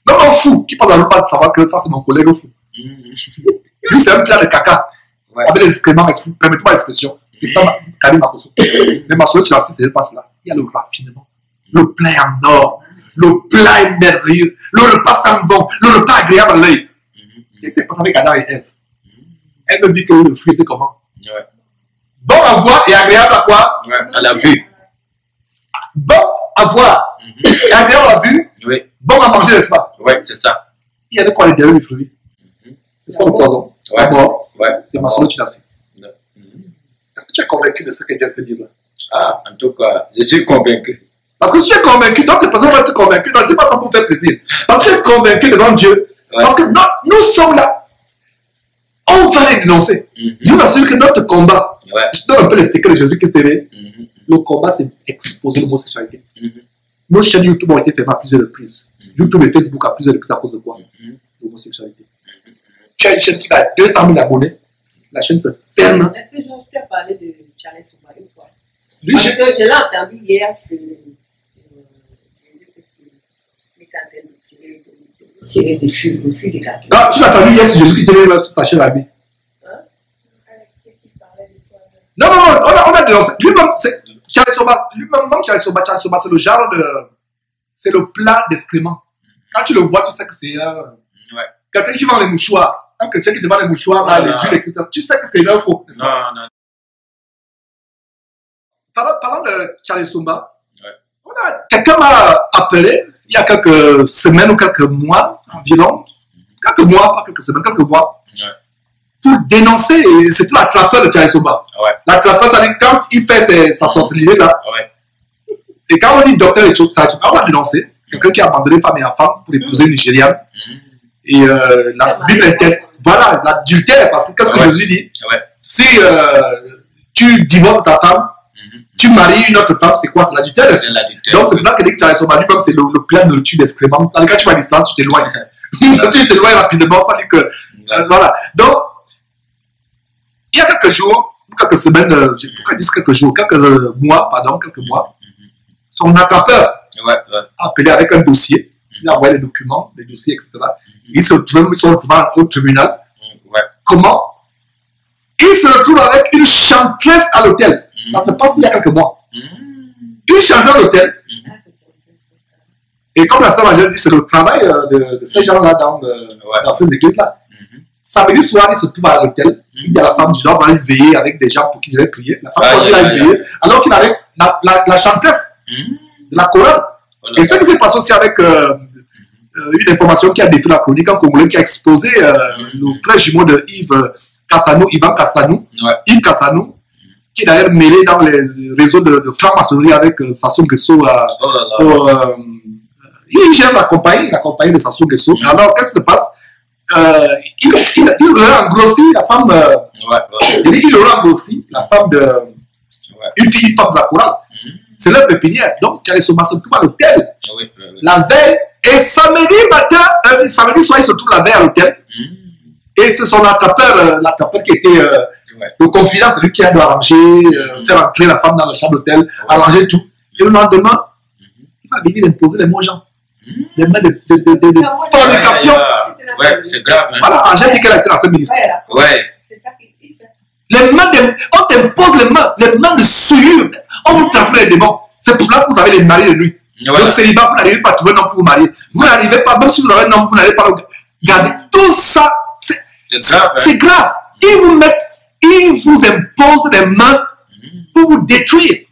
Même un fou qui passe dans le pas de savoir que ça c'est mon collègue fou. Lui c'est un plat de caca. Ouais. Avec les excréments, permettez-moi l'expression. C'est ça, Camille Makoso. Mais Masolo, tu l'as su, c'est pas cela. Il y a le raffinement. Le plat est en or. Le plat est merveilleux. Le repas sent bon. Le repas agréable à l'œil. Qu'est-ce qui s'est passé avec Adam et Ève? Elle me dit que le fruit était comment? Ouais. Bon à voir et agréable à quoi? Ouais. À la vue. Bon à voir et agréable à la vue. Oui. Bon à manger, n'est-ce pas? Ouais, c'est ça. Il y avait quoi à l'intérieur du fruit? N'est-ce pas le poison? Ouais. D'abord, Ouais. c'est Masolo qui l'a dit. Est-ce que tu es convaincu de ce que je viens de te dire là? Ah, en tout cas, je suis convaincu. Parce que si tu es convaincu, d'autres personnes vont être convaincues. Ne dis pas ça pour faire plaisir. Parce que tu es convaincu devant Dieu. Ouais. Parce que non, nous sommes là. On va les dénoncer. Je vous assure que notre combat, Ouais. je donne un peu les secrets de Jésus-Christ TV. Le combat, c'est exposer l'homosexualité. Nos chaînes YouTube ont été fermées à plusieurs reprises. YouTube et Facebook à plusieurs reprises à cause de quoi? L'homosexualité. Tu as une chaîne qui a 200 000 abonnés. La chaîne se ferme. Est-ce que je t'ai parlé de Charles Souba une fois? Lui, Parce que je l'ai entendu hier sur tirer dessus aussi des gars. non, tu l'as entendu hier sur Jésus-Christ TV même sur ta chaîne à lui. Non, non, non, on a dénoncé. Lui-même, c'est Charles Souba. Lui-même, Charles Souba, c'est le genre de. C'est le plat d'excréments. Quand tu le vois, tu sais que c'est Ouais. quelqu'un qui vend les mouchoirs. Un chrétien qui te vend les mouchoirs, là, les huiles, etc. Tu sais que c'est une info. Non, non. Parlant de Charles Souba, Ouais. quelqu'un m'a appelé il y a quelques semaines ou quelques mois environ. Quelques mois, pas quelques semaines, quelques mois. Ouais. Pour dénoncer, et c'était la trappeur de Charles Souba. Ouais. La trappeur, ça dit quand il fait sa sorcellerie là. Ouais. Et quand on dit docteur et chose, on a dénoncé quelqu'un qui a abandonné femme et femme pour épouser une Nigériane. Et la Bible interne, voilà, l'adultère, parce que qu'est-ce que Jésus dit? Ouais. Si tu divorces ta femme, tu maries une autre femme, c'est quoi? C'est l'adultère. C'est l'adultère. Donc c'est pour ça que dès que tu as son mari, comme c'est le plat de nourriture d'excréments, quand tu vas à distance, tu t'éloignes. Si tu t'éloignes rapidement, ça dit que. Voilà. Donc, il y a quelques jours, quelques semaines, pourquoi dire quelques jours, quelques mois, pardon, quelques mois, son attrapeur Ouais. a appelé avec un dossier, il a envoyé les documents, les dossiers, etc. Ils se retrouvent au tribunal. Ouais. Comment? Il se retrouve avec une chanteresse à l'hôtel. Ça se passe il y a quelques mois. Une chanteresse à l'hôtel. Et comme la sœur Angèle dit, c'est le travail de ces gens-là dans ces églises-là. Samedi soir, il se trouve à l'hôtel. Il dit à la femme du Nord, va aller veiller avec des gens pour qu'ils aillent prier. La femme continue à veiller, alors qu'il avait la chanteresse de la chorale. Et ce qui s'est passé aussi avec une information qui a défait la chronique, un Congolais qui a exposé le frère jumeau de Yves Castanou, Yvan Castanou, Yves Castanou, qui est d'ailleurs mêlé dans les réseaux de franc-maçonnerie avec Sassou Nguesso. Il gère la compagnie de Sassou Nguesso. Alors, qu'est-ce qui se passe? Il aurait engrossi la femme. Il aurait engrossi la femme de. Une femme de la chorale. C'est leur pépinière. Donc, Charles Souba se trouve à l'hôtel. La veille. Et samedi matin, samedi soir, il se trouve la veille à l'hôtel. Et c'est son attrapeur qui était le confident, c'est lui qui a dû arranger, faire entrer la femme dans la chambre d'hôtel, arranger tout. Et le lendemain, il va venir imposer les mots aux gens. Les mains de fornication. Ouais, c'est grave. Hein? Voilà, Angèle dit qu'elle a été dans ce ministère. Ouais. C'est ça qu'il fait. Les mains on t'impose les mains de souillure. On vous transmet les démons. C'est pour ça que vous avez les maris de nuit. Le célibat, vous n'arrivez pas à trouver un homme pour vous marier. Vous n'arrivez pas, même si vous avez un homme, vous n'arrivez pas à garder. Tout ça, c'est grave. Ils vous imposent les mains pour vous détruire.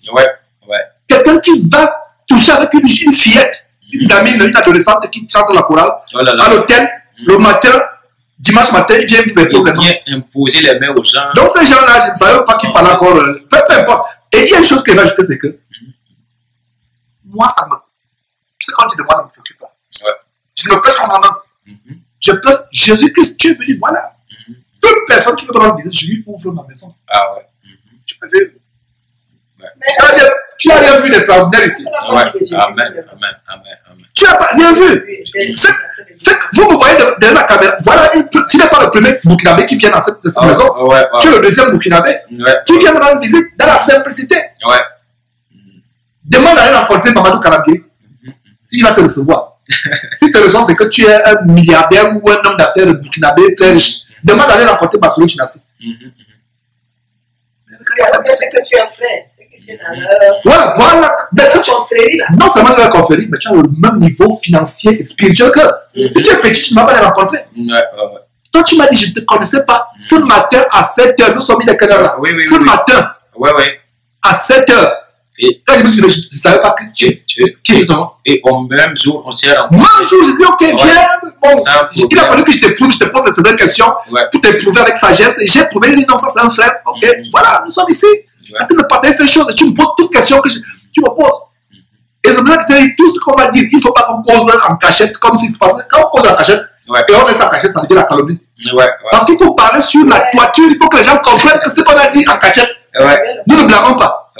Quelqu'un qui va toucher avec une fillette, une gamine, une adolescente qui chante la chorale à l'hôtel, le matin, dimanche matin, il vient vous imposer les mains. Imposer les mains aux gens. Donc ces gens-là, je ne savais pas qu'ils parlaient encore. Peu importe. Et il y a une chose que je vais ajouter, c'est que moi, ça me. C'est quand tu dis moi, ça ne me préoccupe pas. Je ne me presse sur ma main. Je place Jésus-Christ, tu es venu, voilà. Toute personne qui veut me rendre visite, je lui ouvre ma maison. Ah ouais. Je préfère. Tu as rien vu d'extraordinaire ici. Ouais. Amen. Amen. Amen. Amen. Tu n'as pas rien vu. Vous me voyez derrière la caméra. Voilà, tu n'es pas le premier Burkinabé qui vient dans cette maison. Ouais. Tu es le deuxième Burkinabé qui vient me rendre visite dans la simplicité. Ouais. Demande d'aller rencontrer Mamadou Kalambé. S'il va te recevoir. Si tu te reçois, c'est que tu es un milliardaire ou un homme d'affaires de Burkinabé très riche. Demande d'aller rencontrer Bassolo Chinassi. C'est que tu es un frère. Voilà. Confrérie, là. Non seulement de la confrérie, mais tu as le même niveau financier et spirituel que. Si tu es petit, tu ne m'as pas les rencontrer. Toi, tu m'as dit, je ne te connaissais pas. Ce matin à 7h, nous sommes mis les canards là. Ce matin, à 7h. Quand je me suis dit, je ne savais pas qui est ton. Et au même jour, on s'est rencontrés. Même jour, j'ai dit, ok, viens. Bon, il a fallu que je te pose certaines questions pour t'éprouver avec sagesse. Et j'ai prouvé, il dit, non, ça c'est un frère. Ok, voilà, nous sommes ici. En train de partager ces choses. Et tu me poses toutes les questions que tu me poses. Et c'est pour ça que je te dis, tout ce qu'on va dire, il ne faut pas qu'on cause en cachette, comme si se passait. Quand on cause en cachette, et on reste en cachette, ça veut dire la calomnie. Parce qu'il faut parler sur la toiture, il faut que les gens comprennent que ce qu'on a dit en cachette, nous ne blaguons pas.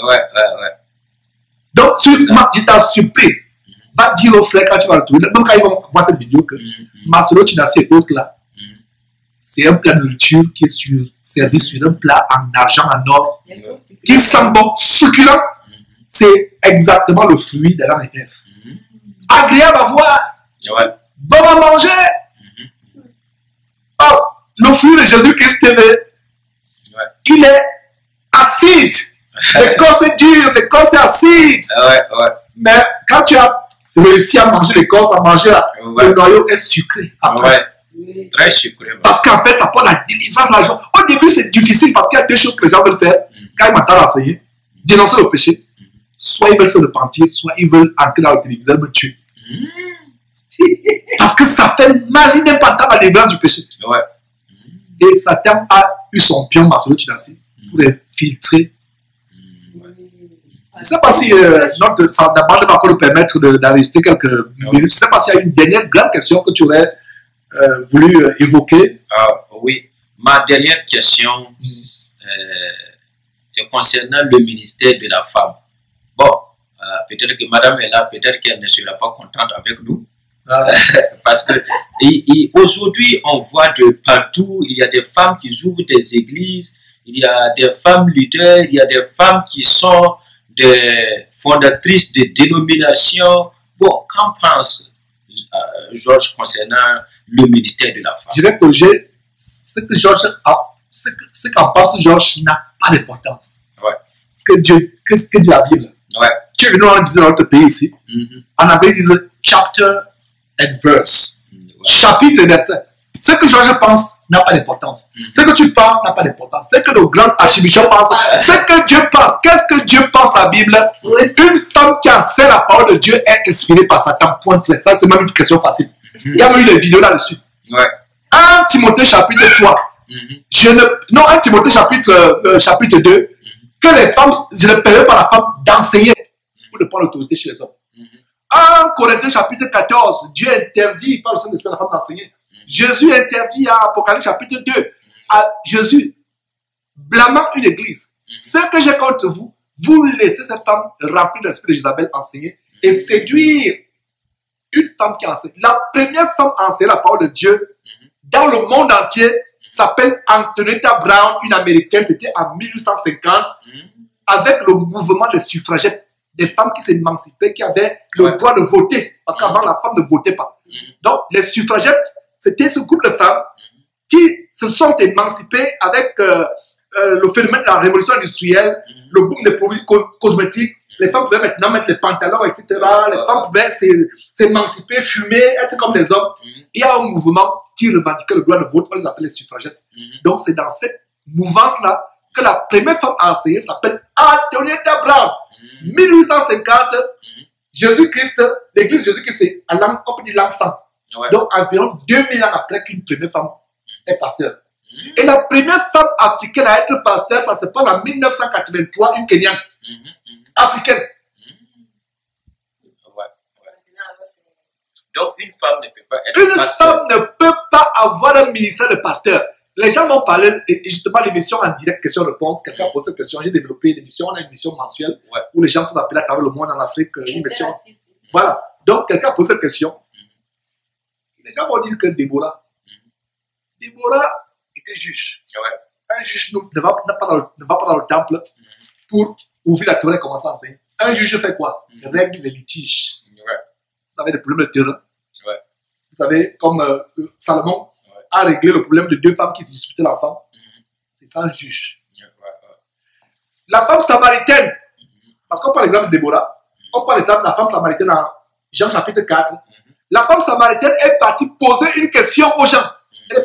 Donc, je t'en supplie, va dire aux frères quand tu vas le trouver, même quand ils vont voir cette vidéo, que Marcelo Chinassi et autres là, c'est un plat de nourriture qui est servi sur un plat en argent, en or, qui sent bon, succulent. C'est exactement le fruit de l'âme et Ève. Agréable à voir, bon à manger. Oh, le fruit de Jésus-Christ, il est acide. L'écorce est dure, l'écorce est acide. Mais quand tu as réussi à manger l'écorce, à manger le noyau est sucré. Après. Très sucré. Parce qu'en fait, ça porte la délivrance, la joie. Au début, c'est difficile parce qu'il y a deux choses que les gens veulent faire quand ils m'entendent enseigner. Dénoncer le péché. Soit ils veulent se repentir, soit ils veulent entrer dans le téléviseur et me tuer. Parce que ça fait mal, il n'est pas dans la délivrance du péché. Et Satan a eu son pion, Marcelo Chinassi, pour les filtrer. Je ne sais pas si ça va encore nous permettre d'arrêter quelques minutes. Je ne sais pas s'il y a une dernière grande question que tu aurais voulu évoquer. Oui, ma dernière question, c'est concernant le ministère de la femme. Bon, peut-être que madame est là, peut-être qu'elle ne sera pas contente avec nous. Parce que aujourd'hui, on voit de partout, il y a des femmes qui ouvrent des églises, il y a des femmes leaders, il y a des femmes qui sont des fondatrices de dénominations. Bon, qu'en pense Georges concernant le ministère de la femme? Je vais corriger ce que Georges ce qu'en pense Georges n'a pas d'importance. Que Dieu la Bible. Tu es venu en disant dans notre pays ici. En anglais, ils disent chapter and verse. Chapitre et verset. Ce que Georges pense n'a pas d'importance. Ce que tu penses n'a pas d'importance. Ce que le grand archibishop pense, ce que Dieu pense. Qu'est-ce que Dieu pense la Bible? Une femme qui enseigne la parole de Dieu est inspirée par Satan. Point très. Ça, c'est même une question facile. Il y a même eu des vidéos là-dessus. 1 Timothée chapitre 3. 1 Timothée chapitre 2. Que les femmes, je ne permets pas la femme d'enseigner ou de prendre l'autorité chez les hommes. 1 Corinthiens chapitre 14, Dieu interdit par le Saint-Esprit à la femme d'enseigner. Jésus interdit à Apocalypse chapitre 2 à Jésus blâmant une église. Ce que j'ai contre vous, vous laissez cette femme remplie de l'esprit de Jézabel enseigner et séduire une femme qui enseigne. La première femme à enseigner la parole de Dieu dans le monde entier s'appelle Antonetta Brown, une américaine. C'était en 1850 avec le mouvement des suffragettes, des femmes qui s'émancipaient, qui avaient le droit de voter. Parce qu'avant, la femme ne votait pas. Donc, les suffragettes, c'était ce groupe de femmes qui se sont émancipées avec le phénomène de la révolution industrielle, le boom des produits cosmétiques. Les femmes pouvaient maintenant mettre les pantalons, etc. Les femmes pouvaient s'émanciper, fumer, être comme les hommes. Il y a un mouvement qui revendiquait le droit de vote, on les appelle les suffragettes. Donc, c'est dans cette mouvance-là que la première femme à enseigner s'appelle Antonetta Brown. 1850, Jésus-Christ, l'église Jésus-Christ, c'est on peut dire l'an 100. Donc, environ 2000 ans après qu'une première femme est pasteur. Et la première femme africaine à être pasteur, ça se passe en 1983, une Kenyane. Africaine. Donc, une femme ne peut pas être pasteur. Une femme ne peut pas avoir un ministère de pasteur. Les gens m'ont parlé, et justement, l'émission en direct, question-réponse. Quelqu'un pose cette question. J'ai développé une émission, on a une émission mensuelle où les gens peuvent appeler à travers le monde en Afrique. Une émission. Voilà. Donc, quelqu'un pose cette question. Les gens vont dire que Déborah était juge. Un juge ne va pas dans le temple pour ouvrir la Torah et commencer à enseigner. Un juge fait quoi? Il règle les litiges. Vous avez des problèmes de terrain. Vous savez, comme Salomon a réglé le problème de deux femmes qui se disputaient l'enfant. C'est ça un juge. La femme samaritaine, parce qu'on parle l'exemple de Déborah, on parle l'exemple de la femme samaritaine dans Jean chapitre 4. La femme samaritaine est partie poser une question aux gens. Elle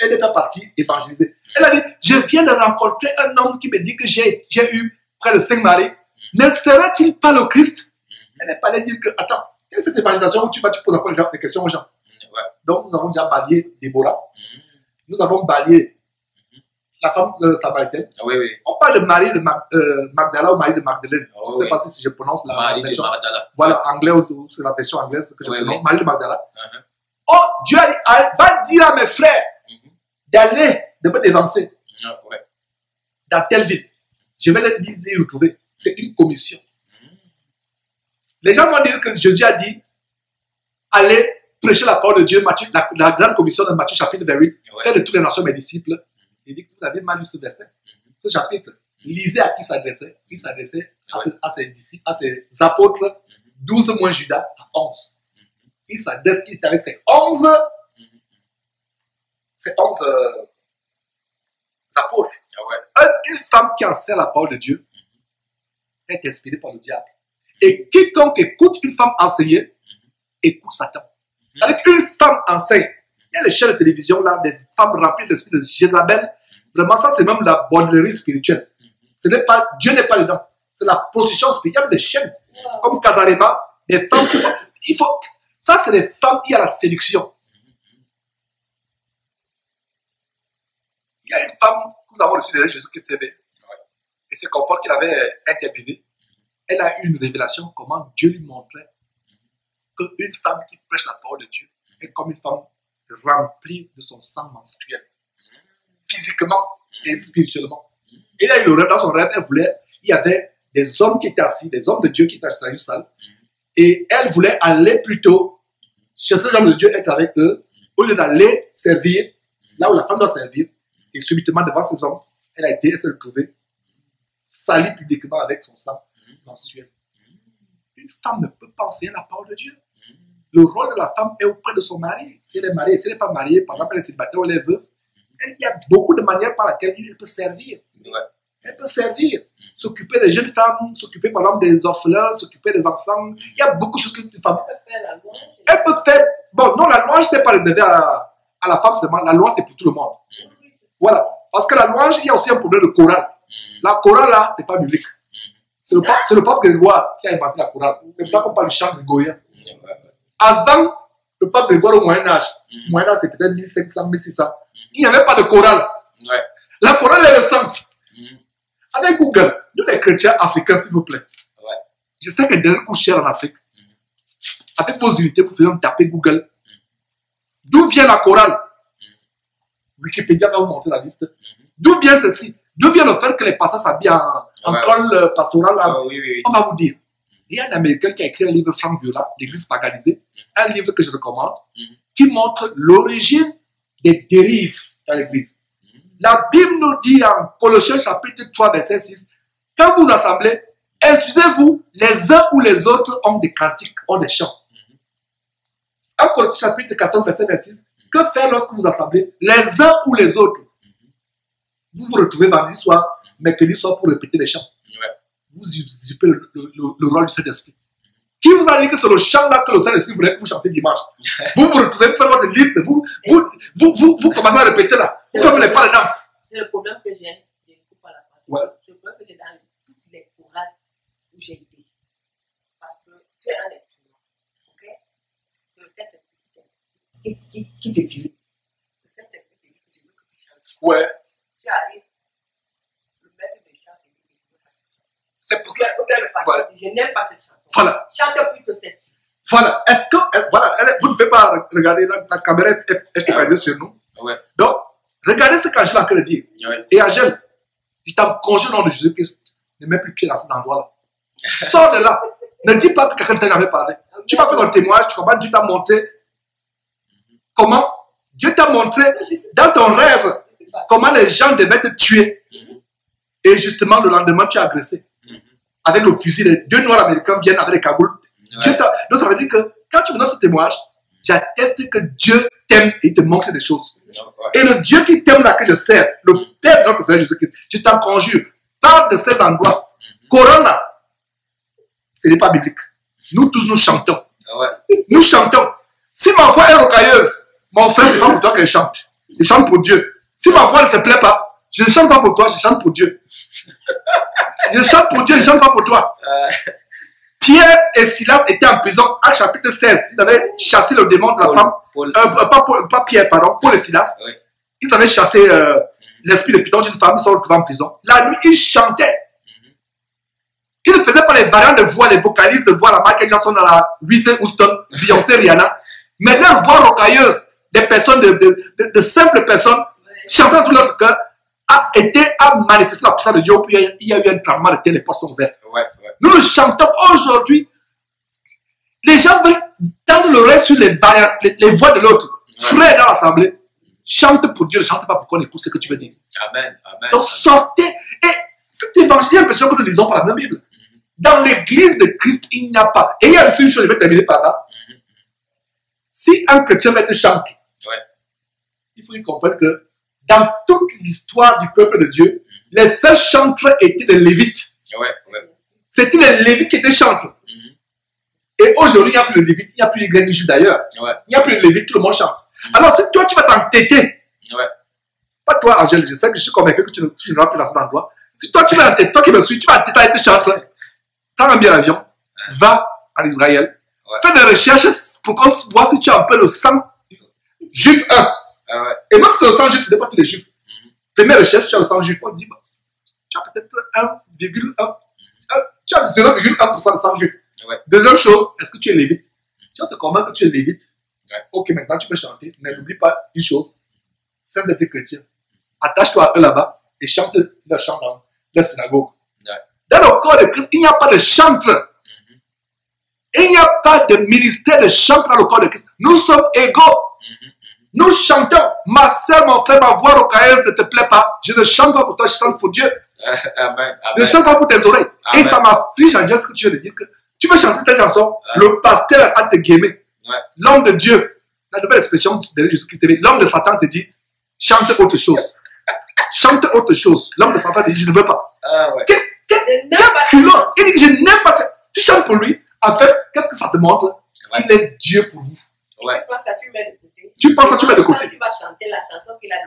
n'est pas partie évangéliser. Elle a dit, je viens de rencontrer un homme qui me dit que j'ai eu près de 5 maris. Ne serait-il pas le Christ? Elle n'est pas allée dire que, attends, quelle est cette évangélisation où tu poses encore des questions aux gens? Donc, nous avons déjà balayé Déborah. Nous avons balayé la femme samaritaine. On parle de Marie de Magdala ou Marie de Magdalène. Je ne sais pas si je prononce la version. Voilà, anglaise ou c'est la version anglaise que je prononce. Marie de Magdala. Oh, Dieu a dit, va dire à mes frères d'aller, de me dévancer dans telle ville. Je vais les y retrouver. C'est une commission. Les gens vont dire que Jésus a dit, allez prêcher la parole de Dieu, Matthieu, la grande commission de Matthieu chapitre 28, faire de toutes les nations mes disciples. Il dit que vous avez mal lu ce verset. Ce chapitre, lisez à qui il s'adressait. Il s'adressait à ses disciples, à ses apôtres, 12 moins Judas, à 11. Il s'adresse, il est avec ses 11 apôtres. Une femme qui enseigne la parole de Dieu est inspirée par le diable. Et quiconque écoute une femme enseigner, écoute Satan. Avec une femme enseigne, il y a des chaînes de télévision là, des femmes remplies d'esprit de Jézabel. Vraiment, ça c'est même la bordellerie spirituelle. Dieu n'est pas dedans. C'est la prostitution spirituelle. Il y a des chaînes comme Kazarema, des femmes qui sont. Ça c'est des femmes qui ont la séduction. Il y a une femme que nous avons reçue de Jésus-Christ TV. Et c'est Confort qu'il avait interviewé. Elle a eu une révélation comment Dieu lui montrait qu'une femme qui prêche la parole de Dieu est comme une femme remplie de son sang menstruel. Physiquement et spirituellement. Et là, dans son rêve, il y avait des hommes qui étaient assis, des hommes de Dieu qui étaient assis dans une salle. Et elle voulait aller plutôt chez ces hommes de Dieu, être avec eux, au lieu d'aller servir, là où la femme doit servir. Et subitement, devant ces hommes, elle s'est retrouvée salie publiquement avec son sang menstruel. Une femme ne peut pas enseigner la parole de Dieu. Le rôle de la femme est auprès de son mari. Si elle est mariée, si elle n'est pas mariée, par exemple, elle est célibataire ou elle est veuve, il y a beaucoup de manières par lesquelles elle peut servir. Elle peut servir. S'occuper des jeunes femmes, s'occuper par exemple des orphelins, s'occuper des enfants. Il y a beaucoup de choses qu'une femme peut faire. Elle peut faire. Bon, non, la louange n'est pas réservée à la femme seulement. La louange, c'est pour tout le monde. Voilà. Parce que la louange, il y a aussi un problème de chorale. La chorale, là, c'est pas biblique. C'est le pape Grégoire qui a inventé la chorale. C'est pour ça qu'on parle du chant grégorien. Avant le pape Grégoire au Moyen-Âge, le Moyen-Âge, c'est peut-être 1500, 1600. Il n'y avait pas de chorale. La chorale est récente. Avec Google, nous les chrétiens africains, s'il vous plaît. Je sais que des coûts chers en Afrique. Avec vos unités, vous pouvez taper Google. D'où vient la chorale? Wikipédia va vous montrer la liste. D'où vient ceci? D'où vient le fait que les pasteurs s'habillent en col pastoral? On va vous dire. Il y a un Américain qui a écrit un livre, Frank Viola, L'Église paganisée, un livre que je recommande, qui montre l'origine des dérives dans l'Église. La Bible nous dit en Colossiens chapitre 3, verset 6, quand vous assemblez, excusez-vous, les uns ou les autres ont des cantiques, ont des chants. En Colossiens chapitre 14, verset 26, que faire lorsque vous assemblez, les uns ou les autres? Vous vous retrouvez vendredi soir, mercredi soir pour répéter les chants. Vous usurpez le rôle du Saint-Esprit. Qui vous a dit que c'est le chant là que le Saint-Esprit voulait que vous chantez dimanche? Vous vous retrouvez, vous faites votre liste, vous commencez à répéter là. Vous faites les pas de danse. C'est le problème que j'ai. Je ne coupe pas la parole. C'est le problème que j'ai dans toutes les chorales où j'ai été. Parce que tu es un instrument. Ok? C'est le Saint-Esprit qui t'utilise. Le Saint-Esprit te dit que je veux que tu chantes. Ouais. Tu arrives. Le maître de chant te dit que je veux pas cette chanson. C'est pour ça. Je n'aime pas cette chanson. Voilà. Chante plutôt celle-ci. Voilà. Est-ce que, voilà, vous ne pouvez pas regarder la caméra est focalisée sur nous. Ouais. Donc, Regardez ce qu'Angèle est en train de dire. Ouais. Et Angèle, je t'en conjure au nom de Jésus-Christ, ne mets plus pied dans cet endroit-là. Sors de là. Ne dis pas que quelqu'un ne t'a jamais parlé. Tu m'as fait ton témoignage, tu comprends, Dieu t'a montré. Comment Dieu t'a montré dans ton rêve comment les gens devaient te tuer. Et justement, le lendemain, tu as agressé. Avec le fusil, les 2 Noirs américains viennent avec les cagoules. Ouais. Donc ça veut dire que quand tu me donnes ce témoignage, j'atteste que Dieu t'aime et te montre des choses. Ouais. Et le Dieu qui t'aime là que je sers, le Père de notre Seigneur Jésus-Christ, je t'en conjure, parle de ces endroits. Coran là, ce n'est pas biblique. Nous tous, nous chantons. Ouais. Nous chantons. Si ma voix est rocailleuse, mon frère, c'est pas pour toi qu'elle chante. Je chante pour Dieu. Si ma voix ne te plaît pas, je ne chante pas pour toi, je chante pour Dieu. Je chante pour Dieu, je ne chante pas pour toi. Pierre et Silas étaient en prison. Actes chapitre 16, ils avaient chassé le démon de la femme. Pas Pierre, pardon, Paul et Silas. Oui. Ils avaient chassé l'esprit de Python d'une femme, ils sont retrouvés en prison. La nuit, ils chantaient. Ils ne faisaient pas les variantes de voix, les vocalistes de voix, la Michael Jackson dans la Whitney Houston, Beyoncé, Rihanna. Mais leur voix rocailleuse, des personnes, de simples personnes, chantant tout leur cœur, a manifesté la puissance de Dieu. Puis il y a eu un tremblement de terre, les portes sont ouvertes. Ouais. Nous le chantons aujourd'hui. Les gens veulent tendre l'oreille sur les voix de l'autre. Frère dans l'assemblée, chante pour Dieu, ne chante pas pour qu'on écoute ce que tu veux dire. Amen. Amen. Donc sortez. Et cet évangile, j'ai l'impression que nous ne lisons pas la même Bible. Dans l'église de Christ, il n'y a pas. Et il y a aussi une chose, je vais terminer par là. Si un chrétien va te chanter, il faut qu'il comprenne que dans toute l'histoire du peuple de Dieu, les seuls chanteurs étaient les Lévites. C'était les Lévites qui étaient chanteurs. Et aujourd'hui, il n'y a plus de Lévites, il n'y a plus de juifs d'ailleurs. Il n'y a plus de Lévites, tout le monde chante. Alors, si toi, tu vas t'entêter, pas toi, Angèle, je sais que je suis convaincu que tu ne vas plus dans cet endroit. Si toi, tu vas t'entêter, toi qui me suis, tu vas t'entêter à être chanteur, prends un billet d'avion, va en Israël, fais des recherches pour qu'on voit si tu as un peu le sang juif 1. Et même si le sang juif, ce n'est pas tous les juifs. Première recherche, tu as le sang juif, on dit, tu as peut-être 1,1. Tu as 0,1% de sang juif. Deuxième chose, est-ce que tu es lévite? Si on te convainc que tu es lévite, ok, maintenant tu peux chanter, mais n'oublie pas une chose, c'est d'être chrétien. Attache-toi à eux là-bas et chante leur chant dans la synagogue. Dans le corps de Christ, il n'y a pas de chantre. Il n'y a pas de ministère de chantre dans le corps de Christ. Nous sommes égaux. Nous chantons. Ma soeur, mon frère, ma voix rocailleuse ne te plaît pas. Je ne chante pas pour toi, je chante pour Dieu. Amen. Je ne chante pas pour tes oreilles. Et ça m'afflige en Dieu ce que tu veux dire. Que tu veux chanter telle chanson, le pasteur a te guémé. L'homme de Dieu, la nouvelle expression de Jésus-Christ, l'homme de Satan te dit, chante autre chose. Chante autre chose. L'homme de Satan te dit, je ne veux pas. Quel culot. Il dit, je n'aime pas ça. Tu chantes pour lui. En fait, qu'est-ce que ça te montre? Il est Dieu pour vous. Tu penses que tu mets de côté. Tu vas chanter la chanson qu'il a dit.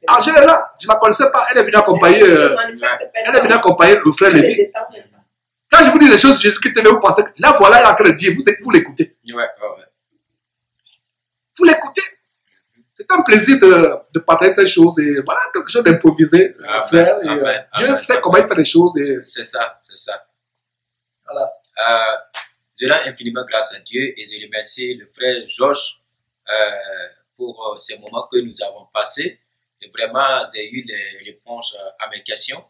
Angèle est là. Je ne la connaissais pas. Elle est venue accompagner, le frère Lévi. Quand je vous dis les choses, Jésus-Christ, vous pensez que là, voilà, il est en train de dire, vous l'écoutez. Vous l'écoutez. C'est un plaisir de partager ces choses et voilà, quelque chose d'improvisé, frère. Dieu sait comment il fait les choses. C'est ça. Voilà. Je rends infiniment grâce à Dieu et je remercie le frère Georges pour ces moments que nous avons passés. Et vraiment, j'ai eu les réponses à mes questions.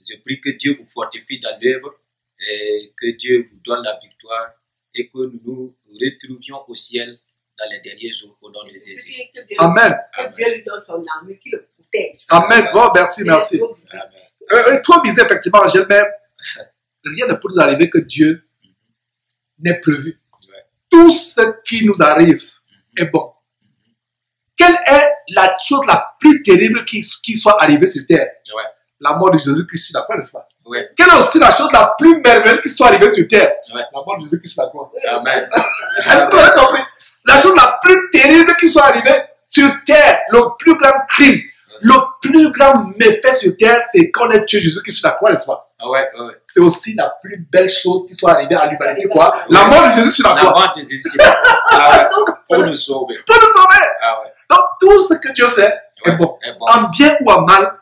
Je prie que Dieu vous fortifie dans l'œuvre et que Dieu vous donne la victoire et que nous nous retrouvions au ciel dans les derniers jours au nom de Jésus. Amen. Que Dieu lui donne son armure, qu'il le protège. Amen. Oh, merci. Trop bizarre, effectivement, Angèle, mais rien ne peut nous arriver que Dieu n'ait prévu. Tout ce qui nous arrive est bon. Quelle est la chose la plus terrible qui soit arrivée sur terre? La mort de Jésus-Christ sur la croix, n'est-ce pas? Quelle est aussi la chose la plus merveilleuse qui soit arrivée sur terre? La mort de Jésus-Christ sur la croix. Amen. Est-ce que vous avez compris? La chose la plus terrible qui soit arrivée sur terre, le plus grand crime, le plus grand méfait sur terre, c'est qu'on ait tué Jésus-Christ sur la croix, n'est-ce pas? C'est aussi la plus belle chose qui soit arrivée à l'humanité, quoi? La mort de Jésus sur la croix. La mort de Jésus sur la croix. Pour nous sauver. Pour nous sauver. Donc, tout ce que Dieu fait est bon. En bien ou en mal.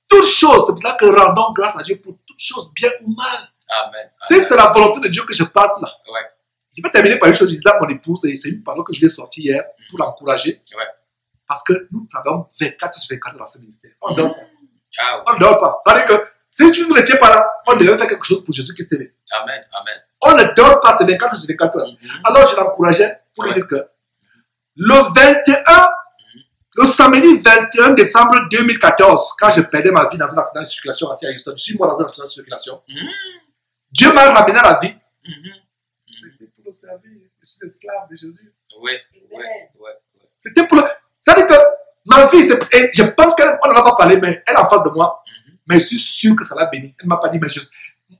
Toutes choses. C'est pour ça que rendons grâce à Dieu pour toutes choses, bien ou mal. Amen. C'est la volonté de Dieu que je parle là. Je vais terminer par une chose. Je disais à mon épouse, et c'est une parole que je lui ai sortie hier pour l'encourager. Parce que nous travaillons 24 sur 24 dans ce ministère. On ne dort pas. Ah, oui. On ne dort pas. Ça veut dire que si tu ne retiens pas là, on devait faire quelque chose pour Jésus-Christ TV. Amen. Amen. On ne dort pas, c'est 24 sur 24 heures. Alors je l'encourageais pour lui dire que le 21, le samedi 21 décembre 2014, quand je perdais ma vie dans un accident de circulation assis à Houston, je suis mort dans un accident de circulation, Dieu m'a ramené à la vie. C'était pour le servir. Je suis esclave de Jésus. Oui. C'était pour le... Ça veut dire que ma vie, et je pense qu'on n'en a pas parlé, mais elle est en face de moi. Mais je suis sûr que ça l'a béni. Elle ne m'a pas dit, mais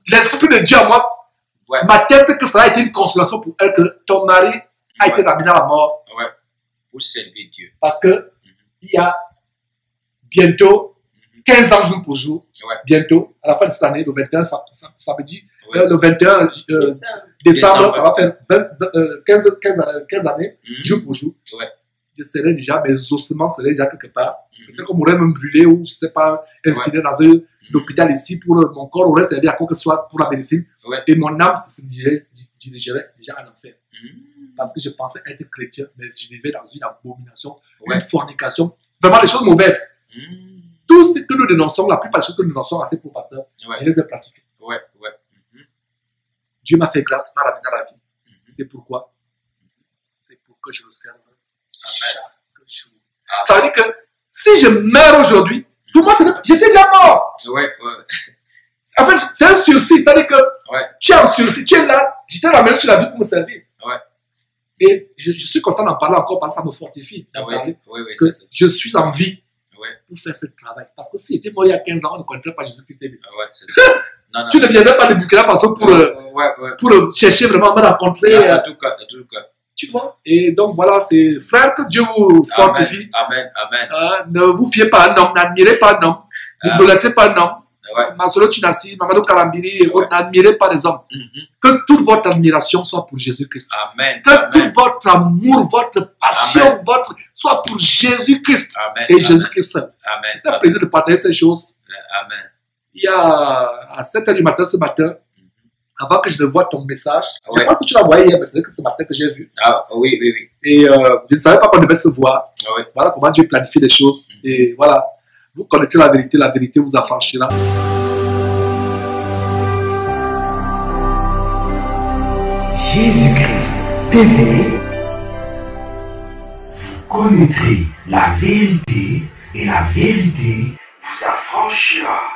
l'Esprit de Dieu à moi m'atteste que ça a été une consolation pour elle, que ton mari a été ramené à la mort. Ouais. Pour servir Dieu. Parce que il y a bientôt 15 ans jour pour jour. Bientôt, à la fin de cette année, le 21 samedi, le 21 décembre, ça va faire 15 années, jour pour jour. Je serai déjà, mes ossements seraient déjà quelque part. Peut-être qu'on m'aurait même brûlé ou, je ne sais pas, incinéré dans un hôpital ici pour mon corps aurait servi à quoi que ce soit pour la médecine. Et mon âme se dirigerait déjà en enfer. Parce que je pensais être chrétien, mais je vivais dans une abomination, une fornication, vraiment des choses mauvaises. Tout ce que nous dénonçons, la plupart des choses que nous dénonçons à ces pauvres pasteurs, je les ai pratiquées. Dieu m'a fait grâce, m'a ramené à la vie. C'est pourquoi? C'est pour que je le serve chaque jour. Ça veut dire que si je meurs aujourd'hui, pour moi, j'étais déjà mort. En fait, c'est un sursis. Ça veut dire que tu es en sursis, tu es là, j'étais ramené sur la vie pour me servir. Et je suis content d'en parler encore parce que ça me fortifie. Que je suis en vie pour faire ce travail. Parce que si j'étais mort il y a 15 ans, on ne connaîtrait pas Jésus-Christ. Tu ne viendrais pas de Burkina Faso pour chercher vraiment à me rencontrer. En tout cas. Tu vois? Et donc voilà, c'est frère, que Dieu vous fortifie. Amen. Ne vous fiez pas à un homme, n'admirez pas un homme, n'idolâtrez pas un homme. Masolo Tunasi, Mamadou Kalambiri et autres, n'admirez pas les hommes. Que toute votre admiration soit pour Jésus-Christ. Que tout votre amour, votre passion, soit pour Jésus-Christ. Et Jésus-Christ seul. C'est un plaisir de partager ces choses. Il y a à 7 h du matin ce matin, avant que je ne voie ton message, je pense que tu l'as envoyé hier, mais c'est ce matin que j'ai vu. Oui. Et je ne savais pas qu'on devait se voir. Voilà comment Dieu planifie les choses. Et voilà, vous connaissez la vérité vous affranchira. Jésus-Christ TV, vous connaîtrez la vérité et la vérité vous affranchira.